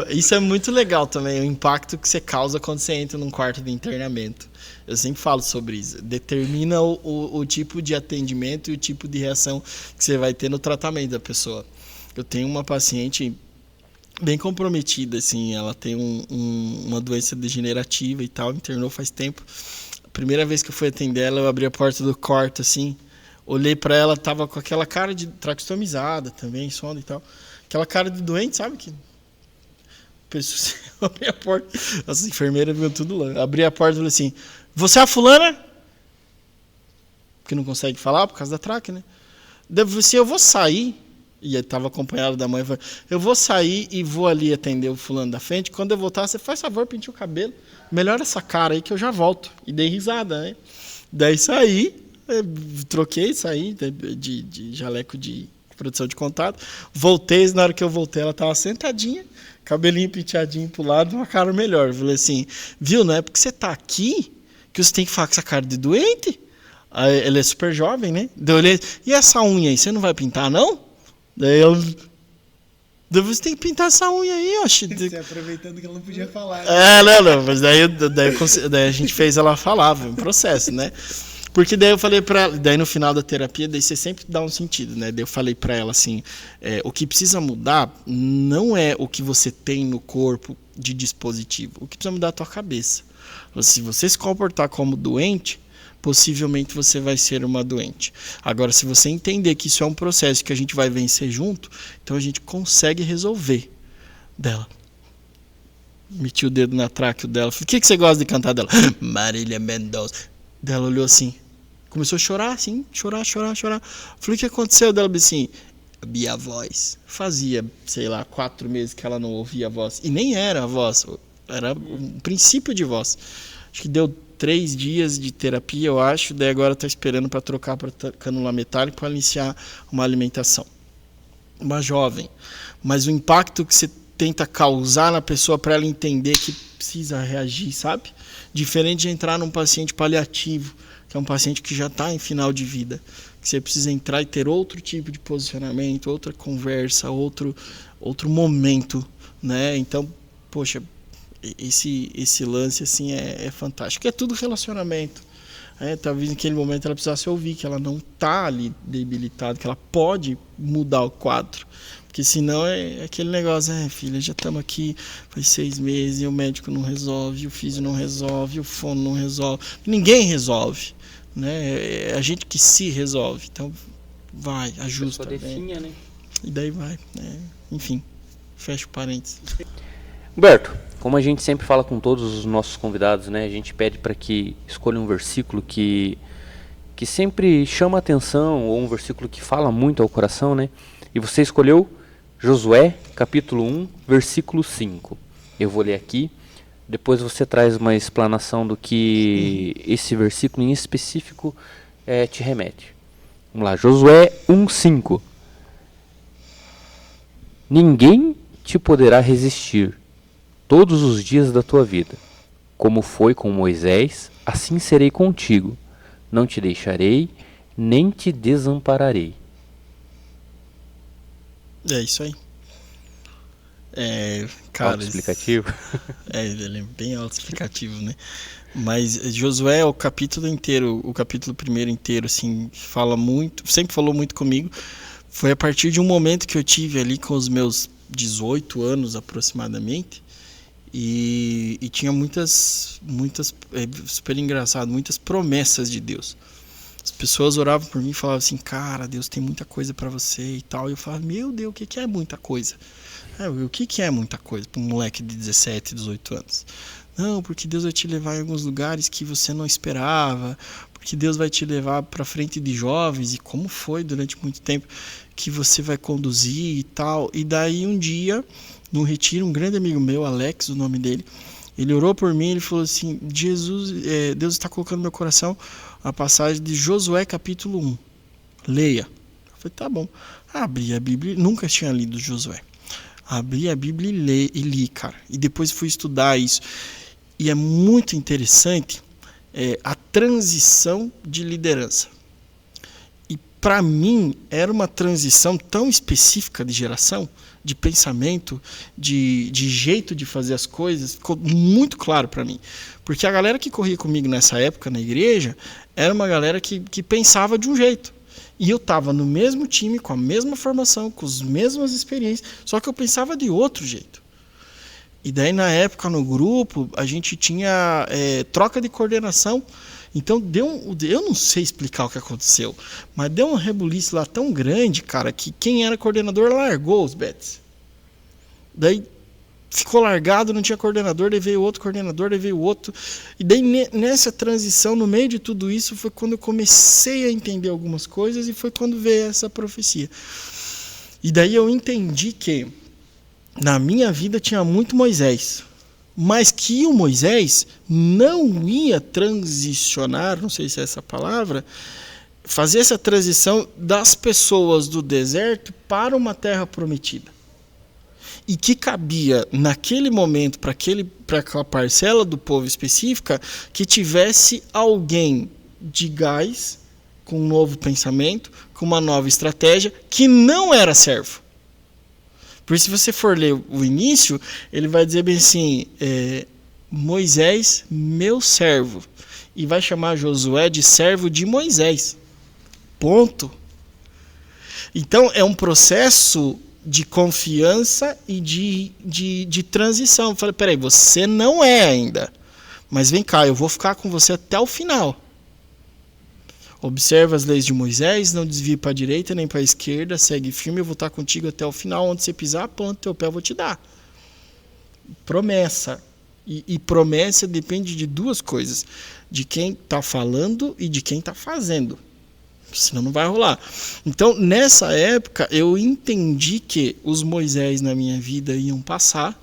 Isso é muito legal também, o impacto que você causa quando você entra num quarto de internamento. Eu sempre falo sobre isso. Determina o tipo de atendimento e o tipo de reação que você vai ter no tratamento da pessoa. Eu tenho uma paciente bem comprometida, assim, ela tem uma doença degenerativa e tal, internou faz tempo. A primeira vez que eu fui atender ela, eu abri a porta do quarto, assim, olhei pra ela, tava com aquela cara de traqueostomizada também, sono e tal. Aquela cara de doente, sabe? Que pessoa, abri a porta, as enfermeiras viram tudo lá. Abri a porta e falei assim, você é a fulana? Porque não consegue falar por causa da traque, né? Daí eu falei assim, eu vou sair. E ele estava acompanhado da mãe. Falei, eu vou sair e vou ali atender o fulano da frente. Quando eu voltar, você faz favor, pinte o cabelo. Melhora essa cara aí que eu já volto. E dei risada, né? Daí saí, saí de jaleco de produção de contato. Voltei, na hora que eu voltei, ela estava sentadinha, cabelinho penteadinho pro lado, uma cara melhor. Eu falei assim, viu, não é porque você tá aqui que você tem que falar com essa cara de doente? Aí, ele é super jovem, né? Daí eu olhei, e essa unha aí, você não vai pintar, não? Daí você tem que pintar essa unha aí, oxe. Você aproveitando que ela não podia falar. Né? Não, mas daí a gente fez ela falar, foi um processo, né? Porque daí eu falei pra ela, daí no final da terapia, daí você sempre dá um sentido, né? Daí eu falei pra ela assim, o que precisa mudar não é o que você tem no corpo de dispositivo, o que precisa mudar é a tua cabeça. Se você se comportar como doente, possivelmente você vai ser uma doente. Agora, se você entender que isso é um processo que a gente vai vencer junto, então a gente consegue resolver. Dela. Meti o dedo na tráqueo dela. Falei, o que você gosta de cantar dela? Marília Mendonça. Dela olhou assim. Começou a chorar, assim. Chorar. Falei, o que aconteceu? Dela assim, a minha voz. Fazia, sei lá, 4 meses que ela não ouvia a voz. E nem era a voz. Era um princípio de voz. Acho que deu 3 dias de terapia, eu acho, daí agora está esperando para trocar para canula metálica para iniciar uma alimentação. Uma jovem, mas o impacto que você tenta causar na pessoa para ela entender que precisa reagir, sabe? Diferente de entrar num paciente paliativo, que é um paciente que já está em final de vida, que você precisa entrar e ter outro tipo de posicionamento, outra conversa, outro momento, né? Então, poxa, esse lance assim é fantástico. É tudo relacionamento. Talvez naquele momento ela precisasse ouvir que ela não está ali debilitada, que ela pode mudar o quadro. Porque senão é aquele negócio, filha, já estamos aqui faz 6 meses e o médico não resolve, o físio não resolve, o fono não resolve. Ninguém resolve. Né? É a gente que se resolve. Então vai, ajusta. Definha, né? E daí vai. Enfim, fecha o parênteses. Humberto, como a gente sempre fala com todos os nossos convidados, né, a gente pede para que escolha um versículo que sempre chama a atenção, ou um versículo que fala muito ao coração, né? E você escolheu Josué, capítulo 1, versículo 5. Eu vou ler aqui, depois você traz uma explanação do que esse versículo em específico te remete. Vamos lá, Josué 1:5. Ninguém te poderá resistir todos os dias da tua vida. Como foi com Moisés, assim serei contigo. Não te deixarei, nem te desampararei. É isso aí. Cara, autoexplicativo. Ele é bem autoexplicativo, né? Mas Josué, o capítulo inteiro, o capítulo primeiro inteiro, assim, fala muito, sempre falou muito comigo. Foi a partir de um momento que eu tive ali com os meus 18 anos aproximadamente, e tinha muitas, super engraçado, muitas promessas de Deus. As pessoas oravam por mim e falavam assim, cara, Deus tem muita coisa para você e tal. E eu falava, meu Deus, o que é muita coisa? O que é muita coisa para um moleque de 17, 18 anos? Não, porque Deus vai te levar em alguns lugares que você não esperava, porque Deus vai te levar para frente de jovens, e como foi durante muito tempo que você vai conduzir e tal. E daí um dia, num retiro, um grande amigo meu, Alex, o nome dele, ele orou por mim, ele falou assim, Deus está colocando no meu coração a passagem de Josué capítulo 1. Leia. Eu falei, tá bom. Abri a Bíblia, nunca tinha lido Josué. Abri a Bíblia e li, cara. E depois fui estudar isso. E é muito interessante a transição de liderança. E para mim era uma transição tão específica de geração, de pensamento, de jeito de fazer as coisas, ficou muito claro para mim. Porque a galera que corria comigo nessa época na igreja era uma galera que pensava de um jeito. E eu estava no mesmo time, com a mesma formação, com as mesmas experiências, só que eu pensava de outro jeito. E daí na época no grupo a gente tinha troca de coordenação. Então eu não sei explicar o que aconteceu, mas deu um rebuliço lá tão grande, cara, que quem era coordenador largou os bets. Daí ficou largado, não tinha coordenador, daí veio outro coordenador, daí veio outro. E daí nessa transição, no meio de tudo isso, foi quando eu comecei a entender algumas coisas, e foi quando veio essa profecia. E daí eu entendi que na minha vida tinha muito Moisés, mas que o Moisés não ia transicionar, não sei se é essa palavra, fazer essa transição das pessoas do deserto para uma terra prometida. E que cabia naquele momento, para aquela parcela do povo específica, que tivesse alguém de gás, com um novo pensamento, com uma nova estratégia, que não era servo. Porque se você for ler o início, ele vai dizer bem assim, Moisés, meu servo. E vai chamar Josué de servo de Moisés. Ponto. Então é um processo de confiança e de transição. Eu falei, peraí, você não é ainda. Mas vem cá, eu vou ficar com você até o final. Observa as leis de Moisés, não desvie para a direita nem para a esquerda, segue firme, eu vou estar contigo até o final, onde você pisar, planta teu pé, eu vou te dar. Promessa. E promessa depende de duas coisas, de quem está falando e de quem está fazendo. Senão não vai rolar. Então, nessa época, eu entendi que os Moisés na minha vida iam passar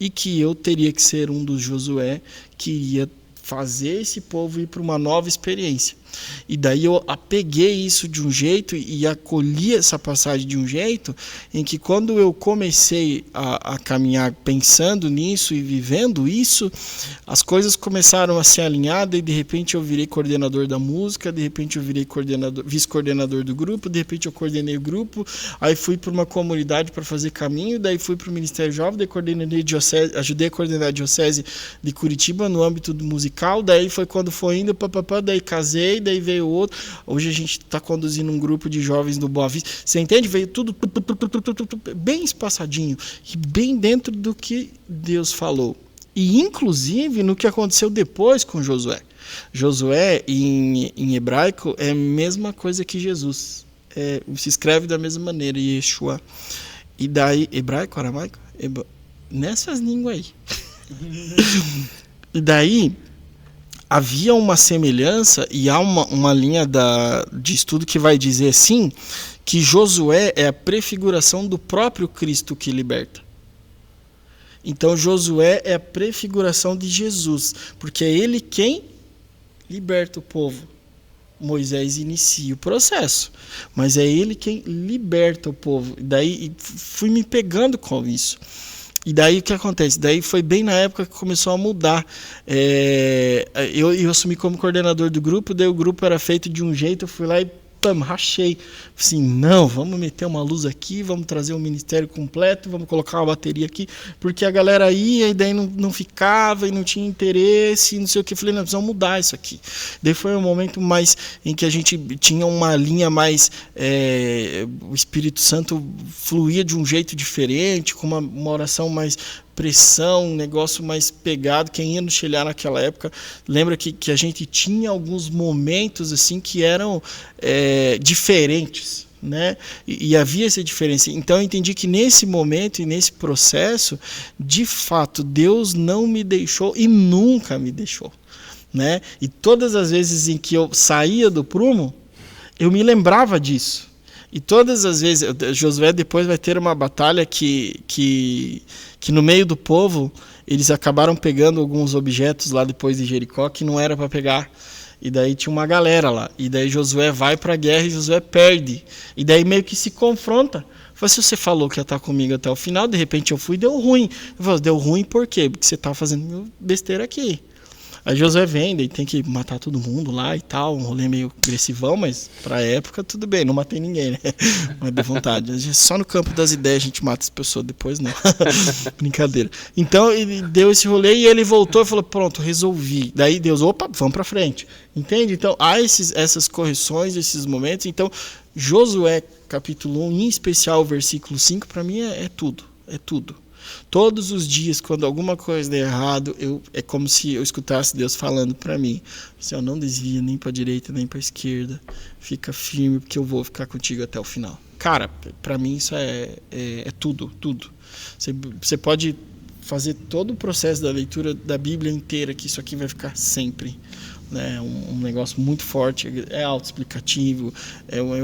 e que eu teria que ser um dos Josué que iria fazer esse povo ir para uma nova experiência. E daí eu apeguei isso de um jeito e acolhi essa passagem de um jeito em que quando eu comecei a caminhar pensando nisso e vivendo isso, as coisas começaram a se alinhar, e de repente eu virei coordenador da música, de repente eu virei vice-coordenador do grupo, de repente eu coordenei o grupo, aí fui para uma comunidade para fazer caminho, daí fui para o Ministério Jovem, daí ajudei a coordenar a Diocese de Curitiba no âmbito do musical, daí foi quando foi indo, daí casei, daí veio outro. Hoje a gente está conduzindo um grupo de jovens do Boa Vista. Você entende? Veio tudo bem espaçadinho e bem dentro do que Deus falou. E inclusive no que aconteceu depois com Josué. Josué em hebraico é a mesma coisa que Jesus. Se escreve da mesma maneira, Yeshua. E daí, hebraico, aramaico? Nessas línguas aí. E daí havia uma semelhança, e há uma linha de estudo que vai dizer assim, que Josué é a prefiguração do próprio Cristo que liberta. Então Josué é a prefiguração de Jesus, porque é ele quem liberta o povo. Moisés inicia o processo, mas é ele quem liberta o povo. Daí fui me pegando com isso. E daí o que acontece? Daí foi bem na época que começou a mudar. Eu assumi como coordenador do grupo, daí o grupo era feito de um jeito, eu fui lá e rachei. Assim, não, vamos meter uma luz aqui, vamos trazer um ministério completo, vamos colocar uma bateria aqui, porque a galera ia e daí não ficava e não tinha interesse, não sei o que. Falei, não, precisamos mudar isso aqui. Daí foi um momento mais em que a gente tinha uma linha mais, o Espírito Santo fluía de um jeito diferente, com uma oração mais pressão, um negócio mais pegado. Quem ia no Xelhá naquela época lembra que a gente tinha alguns momentos assim que eram diferentes, né? E havia essa diferença. Então eu entendi que nesse momento e nesse processo, de fato, Deus não me deixou e nunca me deixou, né? E todas as vezes em que eu saía do prumo, eu me lembrava disso. E todas as vezes, Josué depois vai ter uma batalha que no meio do povo, eles acabaram pegando alguns objetos lá depois de Jericó que não era para pegar. E daí tinha uma galera lá. E daí Josué vai para a guerra e Josué perde. E daí meio que se confronta. Fala, se você falou que ia estar comigo até o final, de repente eu fui e deu ruim. Eu falo, deu ruim por quê? Porque você está fazendo besteira aqui. Aí Josué vem, daí tem que matar todo mundo lá e tal, um rolê meio agressivão, mas pra época tudo bem, não matei ninguém, né? Mas de vontade. Só no campo das ideias a gente mata as pessoas, depois não. Brincadeira. Então ele deu esse rolê e ele voltou e falou, pronto, resolvi. Daí Deus, opa, vamos pra frente. Entende? Então há essas correções, esses momentos. Então Josué capítulo 1, em especial o versículo 5, pra mim é tudo, é tudo. Todos os dias, quando alguma coisa der errado, é como se eu escutasse Deus falando para mim, você não desvia nem para a direita nem para a esquerda, fica firme porque eu vou ficar contigo até o final. Cara, para mim isso é tudo. Você pode fazer todo o processo da leitura da Bíblia inteira, que isso aqui vai ficar sempre, né? Um negócio muito forte, é autoexplicativo,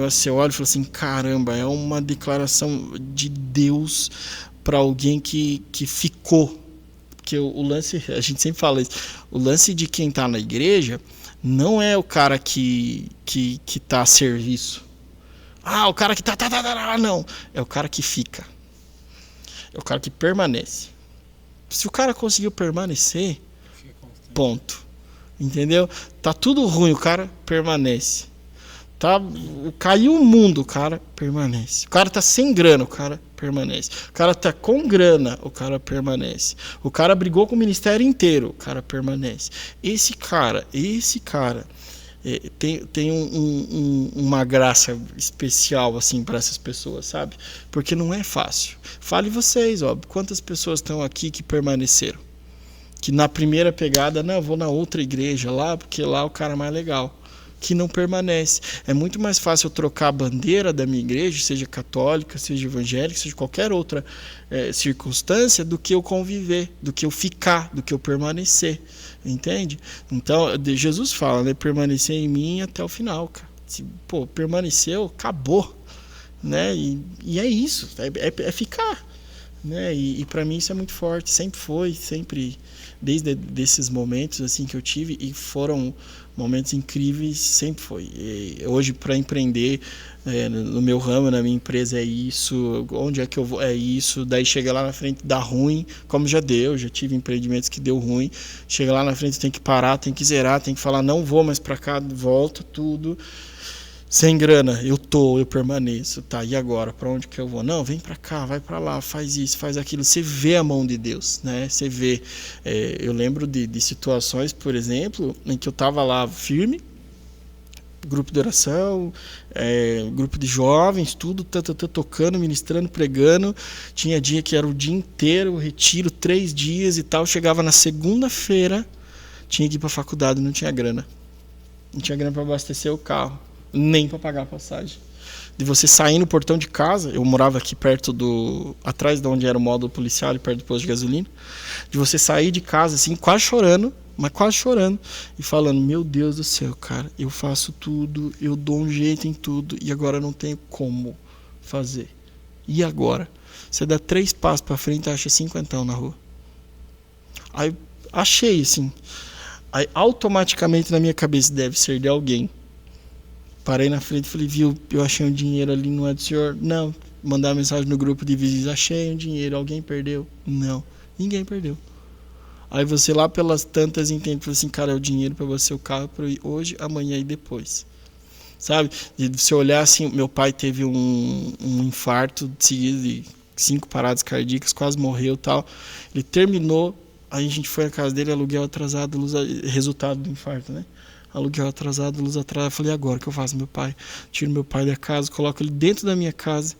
você olha e fala assim, caramba, é uma declaração de Deus para alguém que ficou. Porque o lance, a gente sempre fala isso, o lance de quem está na igreja não é o cara que está a serviço. O cara que não. É o cara que fica. É o cara que permanece. Se o cara conseguiu permanecer, ponto. Entendeu? Tá tudo ruim, o cara permanece. Caiu o mundo, o cara permanece. O cara tá sem grana, o cara permanece. O cara tá com grana, o cara permanece. O cara brigou com o ministério inteiro, o cara permanece. Esse cara tem uma graça especial assim para essas pessoas, sabe? Porque não é fácil. Fale vocês, óbvio, quantas pessoas estão aqui que permaneceram? Que na primeira pegada, não, eu vou na outra igreja lá, porque lá o cara é mais legal. Que não permanece. É muito mais fácil eu trocar a bandeira da minha igreja, seja católica, seja evangélica, seja qualquer outra circunstância, do que eu conviver, do que eu ficar, do que eu permanecer. Entende? Então, Jesus fala, né? Permanecer em mim até o final, cara. Se, permaneceu, acabou. Né? E é isso, é ficar. Né? E para mim isso é muito forte, sempre foi, sempre, desde esses momentos assim que eu tive, e foram momentos incríveis, sempre foi. E hoje, para empreender no meu ramo, na minha empresa, é isso. Onde é que eu vou? É isso. Daí chega lá na frente, dá ruim, como já tive empreendimentos que deu ruim. Chega lá na frente, tem que parar, tem que zerar, tem que falar, não vou mais para cá, volta tudo. Sem grana, eu permaneço, tá? E agora, para onde que eu vou? Não, vem para cá, vai para lá, faz isso, faz aquilo. Você vê a mão de Deus, né? Você vê. Eu lembro de situações, por exemplo, em que eu estava lá firme, grupo de oração, grupo de jovens, tudo, tocando, ministrando, pregando. Tinha dia que era o dia inteiro, retiro, 3 dias e tal. Chegava na segunda-feira, tinha que ir para a faculdade, não tinha grana. Não tinha grana para abastecer o carro. Nem para pagar a passagem. De você sair no portão de casa, eu morava aqui atrás de onde era o módulo policial, perto do posto de gasolina, de você sair de casa assim, quase chorando, e falando, meu Deus do céu, cara, eu faço tudo, eu dou um jeito em tudo, e agora não tenho como fazer. E agora? Você dá 3 passos para frente e acha 50 na rua. Aí, achei assim, aí automaticamente na minha cabeça, deve ser de alguém. Parei na frente e falei, viu, eu achei um dinheiro ali, não é do senhor? Não. Mandar mensagem no grupo de vizinhos, achei um dinheiro, alguém perdeu? Não, ninguém perdeu. Aí você lá pelas tantas entende, fala assim, cara, é o dinheiro para você, o carro para hoje, amanhã e depois. sabe? De você olhar assim, meu pai teve um infarto seguido de 5 paradas cardíacas, quase morreu e tal. Ele terminou, aí a gente foi na casa dele, aluguel atrasado, resultado do infarto, né? Aluguel atrasado, luz atrasada. Eu falei, agora o que eu faço? Meu pai, tiro meu pai da casa, coloco ele dentro da minha casa,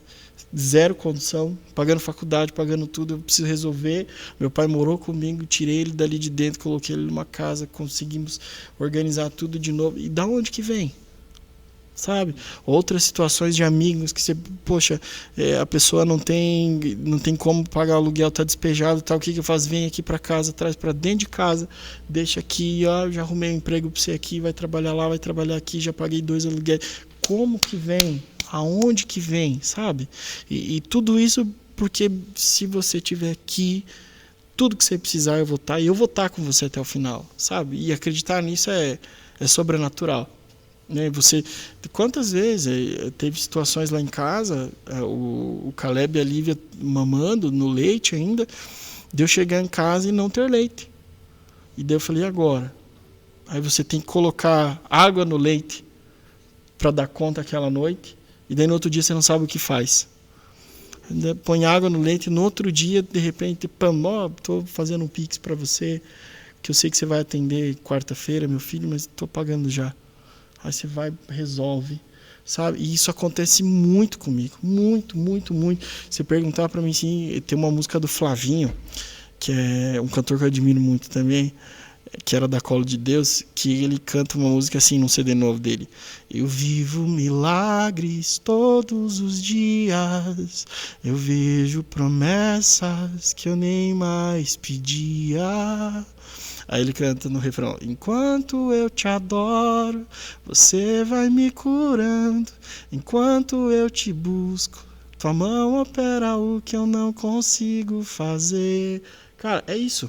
zero condição, pagando faculdade, pagando tudo, eu preciso resolver. Meu pai morou comigo, tirei ele dali de dentro, coloquei ele numa casa, conseguimos organizar tudo de novo. E da onde que vem? Sabe? Outras situações de amigos que você, poxa, a pessoa não tem como pagar o aluguel, está despejado, tal, o que eu faço? Vem aqui para casa, traz para dentro de casa, deixa aqui, ó, já arrumei um emprego para você aqui, vai trabalhar lá, vai trabalhar aqui, já paguei 2 aluguéis. Como que vem? Aonde que vem? Sabe? E tudo isso porque se você estiver aqui, tudo que você precisar eu vou estar, e eu vou estar com você até o final, sabe? E acreditar nisso é sobrenatural. Você, quantas vezes teve situações lá em casa, o Caleb e a Lívia mamando no leite ainda, de eu chegar em casa e não ter leite. E daí eu falei, agora? Aí você tem que colocar água no leite para dar conta aquela noite, e daí no outro dia você não sabe o que faz. Põe água no leite, e no outro dia, de repente, estou fazendo um pix para você, que eu sei que você vai atender quarta-feira, meu filho, mas estou pagando já. Aí você vai, resolve, sabe? E isso acontece muito comigo, muito, muito, muito. Você perguntar para mim, assim, tem uma música do Flavinho, que é um cantor que eu admiro muito também, que era da Colo de Deus, que ele canta uma música assim num CD novo dele. Eu vivo milagres todos os dias, eu vejo promessas que eu nem mais pedia. Aí ele canta no refrão, enquanto eu te adoro, você vai me curando, enquanto eu te busco, tua mão opera o que eu não consigo fazer. Cara, é isso.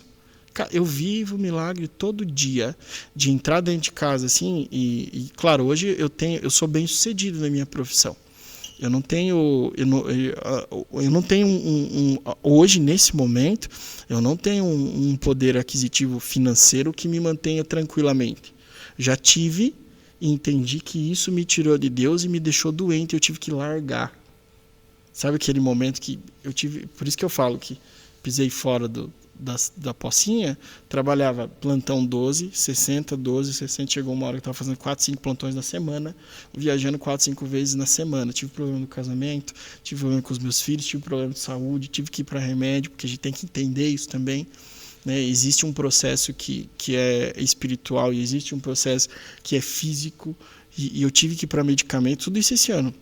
Cara, eu vivo milagre todo dia, de entrar dentro de casa assim, e claro, hoje eu sou bem sucedido na minha profissão. Eu não tenho hoje, nesse momento, eu não tenho um poder aquisitivo financeiro que me mantenha tranquilamente. Já tive e entendi que isso me tirou de Deus e me deixou doente, eu tive que largar. Sabe aquele momento que eu tive, por isso que eu falo que pisei fora da pocinha, trabalhava plantão 12, 60, chegou uma hora que eu estava fazendo 4, 5 plantões na semana, viajando 4, 5 vezes na semana. Tive problema no casamento, tive problema com os meus filhos, tive problema de saúde, tive que ir para remédio, porque a gente tem que entender isso também. Né? Existe um processo que é espiritual e existe um processo que é físico, e eu tive que ir para medicamento, tudo isso esse ano.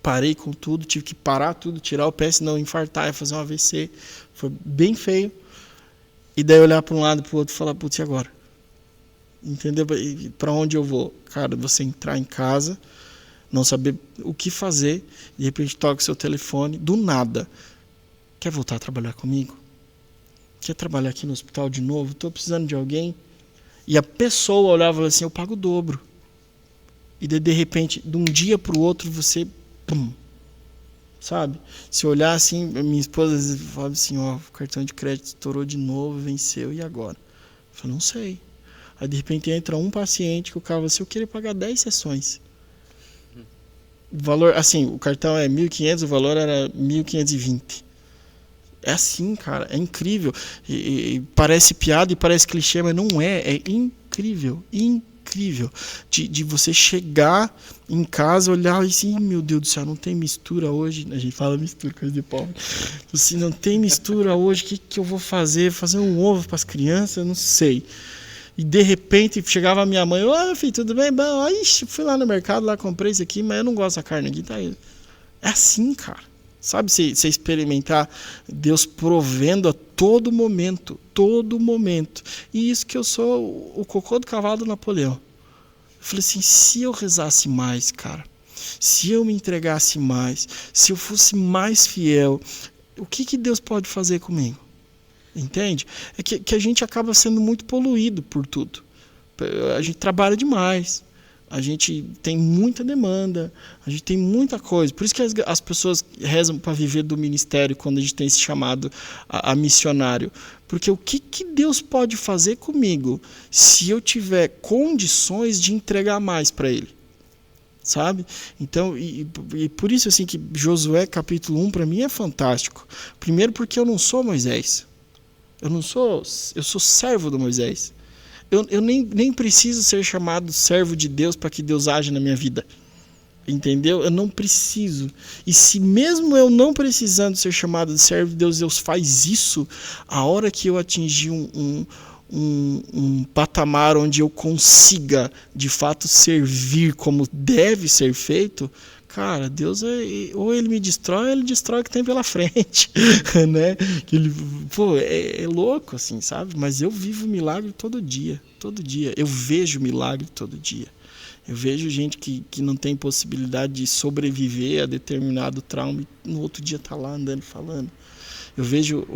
Parei com tudo, tive que parar tudo, tirar o pé, senão infartar, ia fazer um AVC. Foi bem feio. E daí olhar para um lado e para o outro e falar, putz, e agora? Entendeu? Para onde eu vou? Cara, você entrar em casa, não saber o que fazer, de repente toca o seu telefone, do nada. Quer voltar a trabalhar comigo? Quer trabalhar aqui no hospital de novo? Estou precisando de alguém. E a pessoa olhava e falava assim, eu pago o dobro. E daí, de repente, de um dia para o outro, você... Pum, sabe? Se olhar assim, minha esposa fala assim, ó, o cartão de crédito estourou de novo, venceu, e agora? Eu falo, não sei. Aí de repente entra um paciente que o cara fala assim, eu queria pagar 10 sessões. O valor, assim, o cartão é 1.500, o valor era 1.520. É assim, cara, é incrível. E parece piada e parece clichê, mas não é incrível, incrível de você chegar em casa, olhar e assim, meu Deus do céu, não tem mistura hoje. A gente fala mistura, coisa de pobre. Assim, não tem mistura hoje, o que eu vou fazer? Fazer um ovo para as crianças? Eu não sei. E de repente chegava a minha mãe, ô filho, tudo bem? Bom, ixi, fui lá no mercado, lá comprei isso aqui, mas eu não gosto da carne aqui. Tá aí. É assim, cara. Sabe, você experimentar Deus provendo a todo momento. E isso que eu sou o cocô do cavalo do Napoleão. Eu falei assim, se eu rezasse mais, cara, se eu me entregasse mais, se eu fosse mais fiel, o que Deus pode fazer comigo? Entende? É que a gente acaba sendo muito poluído por tudo. A gente trabalha demais. A gente tem muita demanda, a gente tem muita coisa. Por isso que as pessoas rezam para viver do ministério quando a gente tem esse chamado a missionário. Porque o que Deus pode fazer comigo se eu tiver condições de entregar mais para Ele? sabe? Então, e por isso assim que Josué capítulo 1 para mim é fantástico. Primeiro porque eu não sou Moisés. Eu sou servo do Moisés. Eu nem preciso ser chamado servo de Deus para que Deus age na minha vida. Entendeu? Eu não preciso. E se mesmo eu não precisando ser chamado de servo de Deus, Deus faz isso, a hora que eu atingir um patamar onde eu consiga de fato servir como deve ser feito, cara, Deus ou ele me destrói, ou ele destrói o que tem pela frente, né? É louco assim, sabe? Mas eu vivo milagre todo dia, eu vejo milagre todo dia. Eu vejo gente que não tem possibilidade de sobreviver a determinado trauma e no outro dia tá lá andando falando. Eu vejo,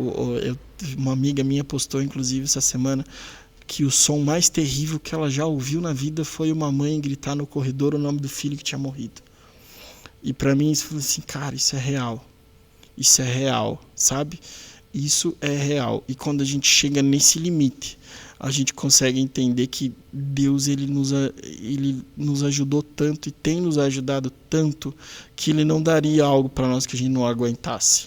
uma amiga minha postou inclusive essa semana que o som mais terrível que ela já ouviu na vida foi uma mãe gritar no corredor o nome do filho que tinha morrido. E para mim isso foi assim, cara, isso é real, sabe? Isso é real. E quando a gente chega nesse limite, a gente consegue entender que Deus ele nos ajudou tanto e tem nos ajudado tanto que ele não daria algo para nós que a gente não aguentasse.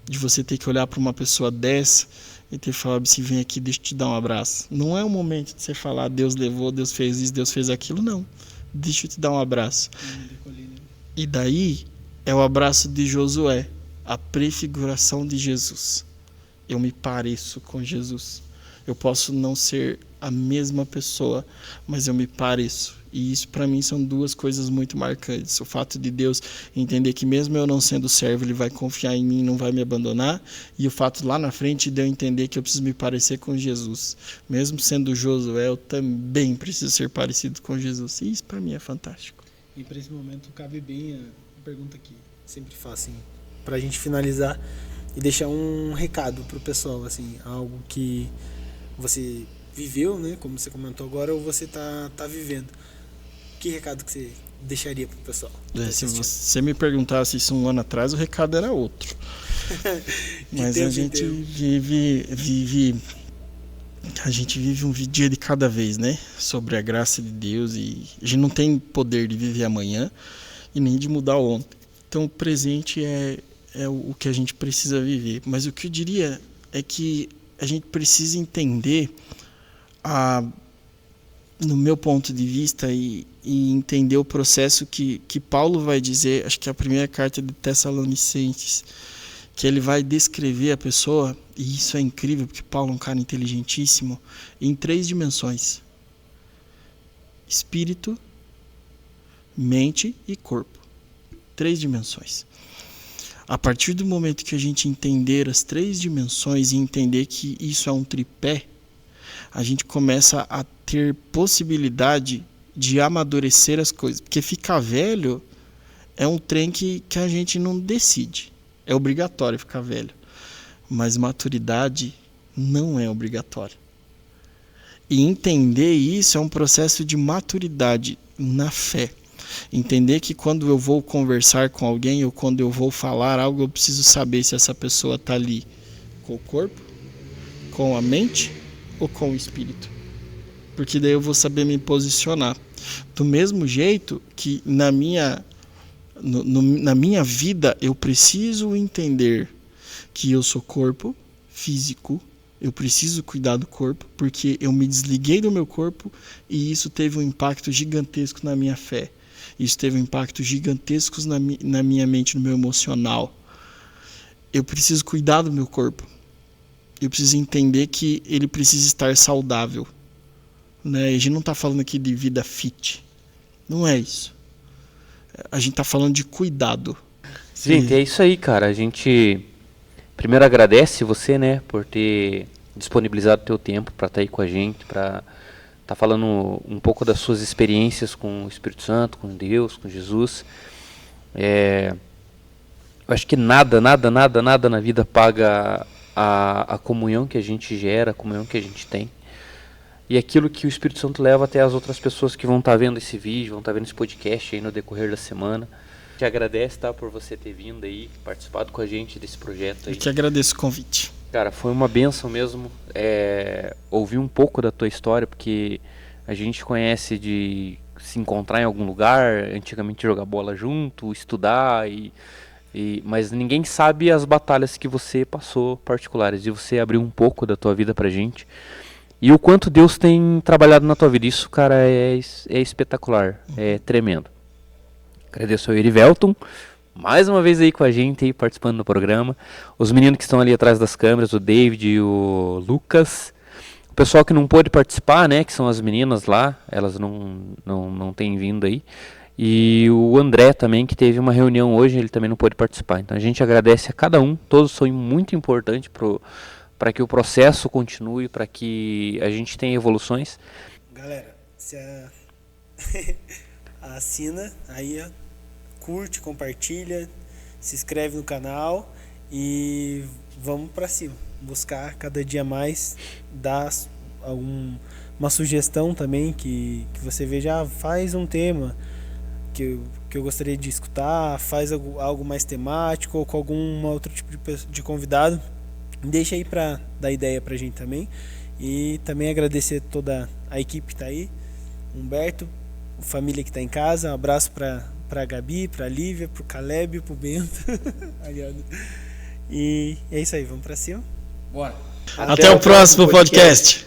De você ter que olhar para uma pessoa dessa e ter falado assim, vem aqui, deixa eu te dar um abraço. Não é o momento de você falar, Deus levou, Deus fez isso, Deus fez aquilo, não. Deixa eu te dar um abraço. E daí é o abraço de Josué, a prefiguração de Jesus. Eu me pareço com Jesus. Eu posso não ser a mesma pessoa, mas eu me pareço. E isso para mim são duas coisas muito marcantes. O fato de Deus entender que mesmo eu não sendo servo, Ele vai confiar em mim, não vai me abandonar. E o fato lá na frente de eu entender que eu preciso me parecer com Jesus. Mesmo sendo Josué, eu também preciso ser parecido com Jesus. E isso para mim é fantástico. E para esse momento cabe bem a pergunta que sempre faço, assim, para a gente finalizar e deixar um recado pro pessoal, assim, algo que você viveu, né, como você comentou agora, ou você tá vivendo. Que recado que você deixaria pro pessoal? Se você me perguntasse isso um ano atrás, o recado era outro. Mas a gente vive um dia de cada vez, né? Sobre a graça de Deus, e a gente não tem poder de viver amanhã e nem de mudar ontem. Então o presente é o que a gente precisa viver. Mas o que eu diria é que a gente precisa entender, no meu ponto de vista, e entender o processo que Paulo vai dizer, acho que é a primeira carta de Tessalonicenses, que ele vai descrever a pessoa, e isso é incrível, porque Paulo é um cara inteligentíssimo, em 3 dimensões: espírito, mente e corpo. 3 dimensões. A partir do momento que a gente entender as 3 dimensões e entender que isso é um tripé, a gente começa a ter possibilidade de amadurecer as coisas. Porque ficar velho é um trem que a gente não decide. É obrigatório ficar velho. Mas maturidade não é obrigatória. E entender isso é um processo de maturidade na fé. Entender que quando eu vou conversar com alguém ou quando eu vou falar algo, eu preciso saber se essa pessoa está ali com o corpo, com a mente ou com o espírito. Porque daí eu vou saber me posicionar. Do mesmo jeito que na minha vida eu preciso entender que eu sou corpo físico, eu preciso cuidar do corpo, porque eu me desliguei do meu corpo e isso teve um impacto gigantesco na minha fé. Isso teve um impacto gigantesco na minha mente, no meu emocional. Eu preciso cuidar do meu corpo. Eu preciso entender que ele precisa estar saudável. Né? A gente não está falando aqui de vida fit. Não é isso. A gente está falando de cuidado. Gente, é isso aí, cara. A gente primeiro agradece você, né, por ter disponibilizado o teu tempo para estar aí com a gente, para estar falando um pouco das suas experiências com o Espírito Santo, com Deus, com Jesus. Eu acho que nada na vida paga a comunhão que a gente gera, a comunhão que a gente tem. E aquilo que o Espírito Santo leva até as outras pessoas que vão estar vendo esse vídeo, vão estar vendo esse podcast aí no decorrer da semana. Te agradeço, tá, por você ter vindo aí, participado com a gente desse projeto aí. Eu que agradeço o convite. Cara, foi uma bênção mesmo ouvir um pouco da tua história, porque a gente conhece se encontrar em algum lugar, antigamente jogar bola junto, estudar, mas ninguém sabe as batalhas que você passou particulares, e você abriu um pouco da tua vida pra gente. E o quanto Deus tem trabalhado na tua vida, isso, cara, é espetacular, é tremendo. Agradeço ao Erivelton, mais uma vez aí com a gente, aí, participando do programa. Os meninos que estão ali atrás das câmeras, o David e o Lucas. O pessoal que não pôde participar, né, que são as meninas lá, elas não têm vindo aí. E o André também, que teve uma reunião hoje, ele também não pôde participar. Então a gente agradece a cada um, todos são muito importantes para que o processo continue, para que a gente tenha evoluções. Galera, se assina aí, ó, curte, compartilha, se inscreve no canal e vamos para cima. Buscar cada dia mais, dar uma sugestão também que você veja, faz um tema que eu gostaria de escutar, faz algo mais temático ou com algum outro tipo de convidado. Deixa aí para dar ideia pra gente também. E também agradecer toda a equipe que tá aí, Humberto, a família que tá em casa, um abraço pra Gabi, pra Lívia, pro Caleb, pro Bento. E é isso aí, vamos pra cima. Bora. Até o próximo podcast.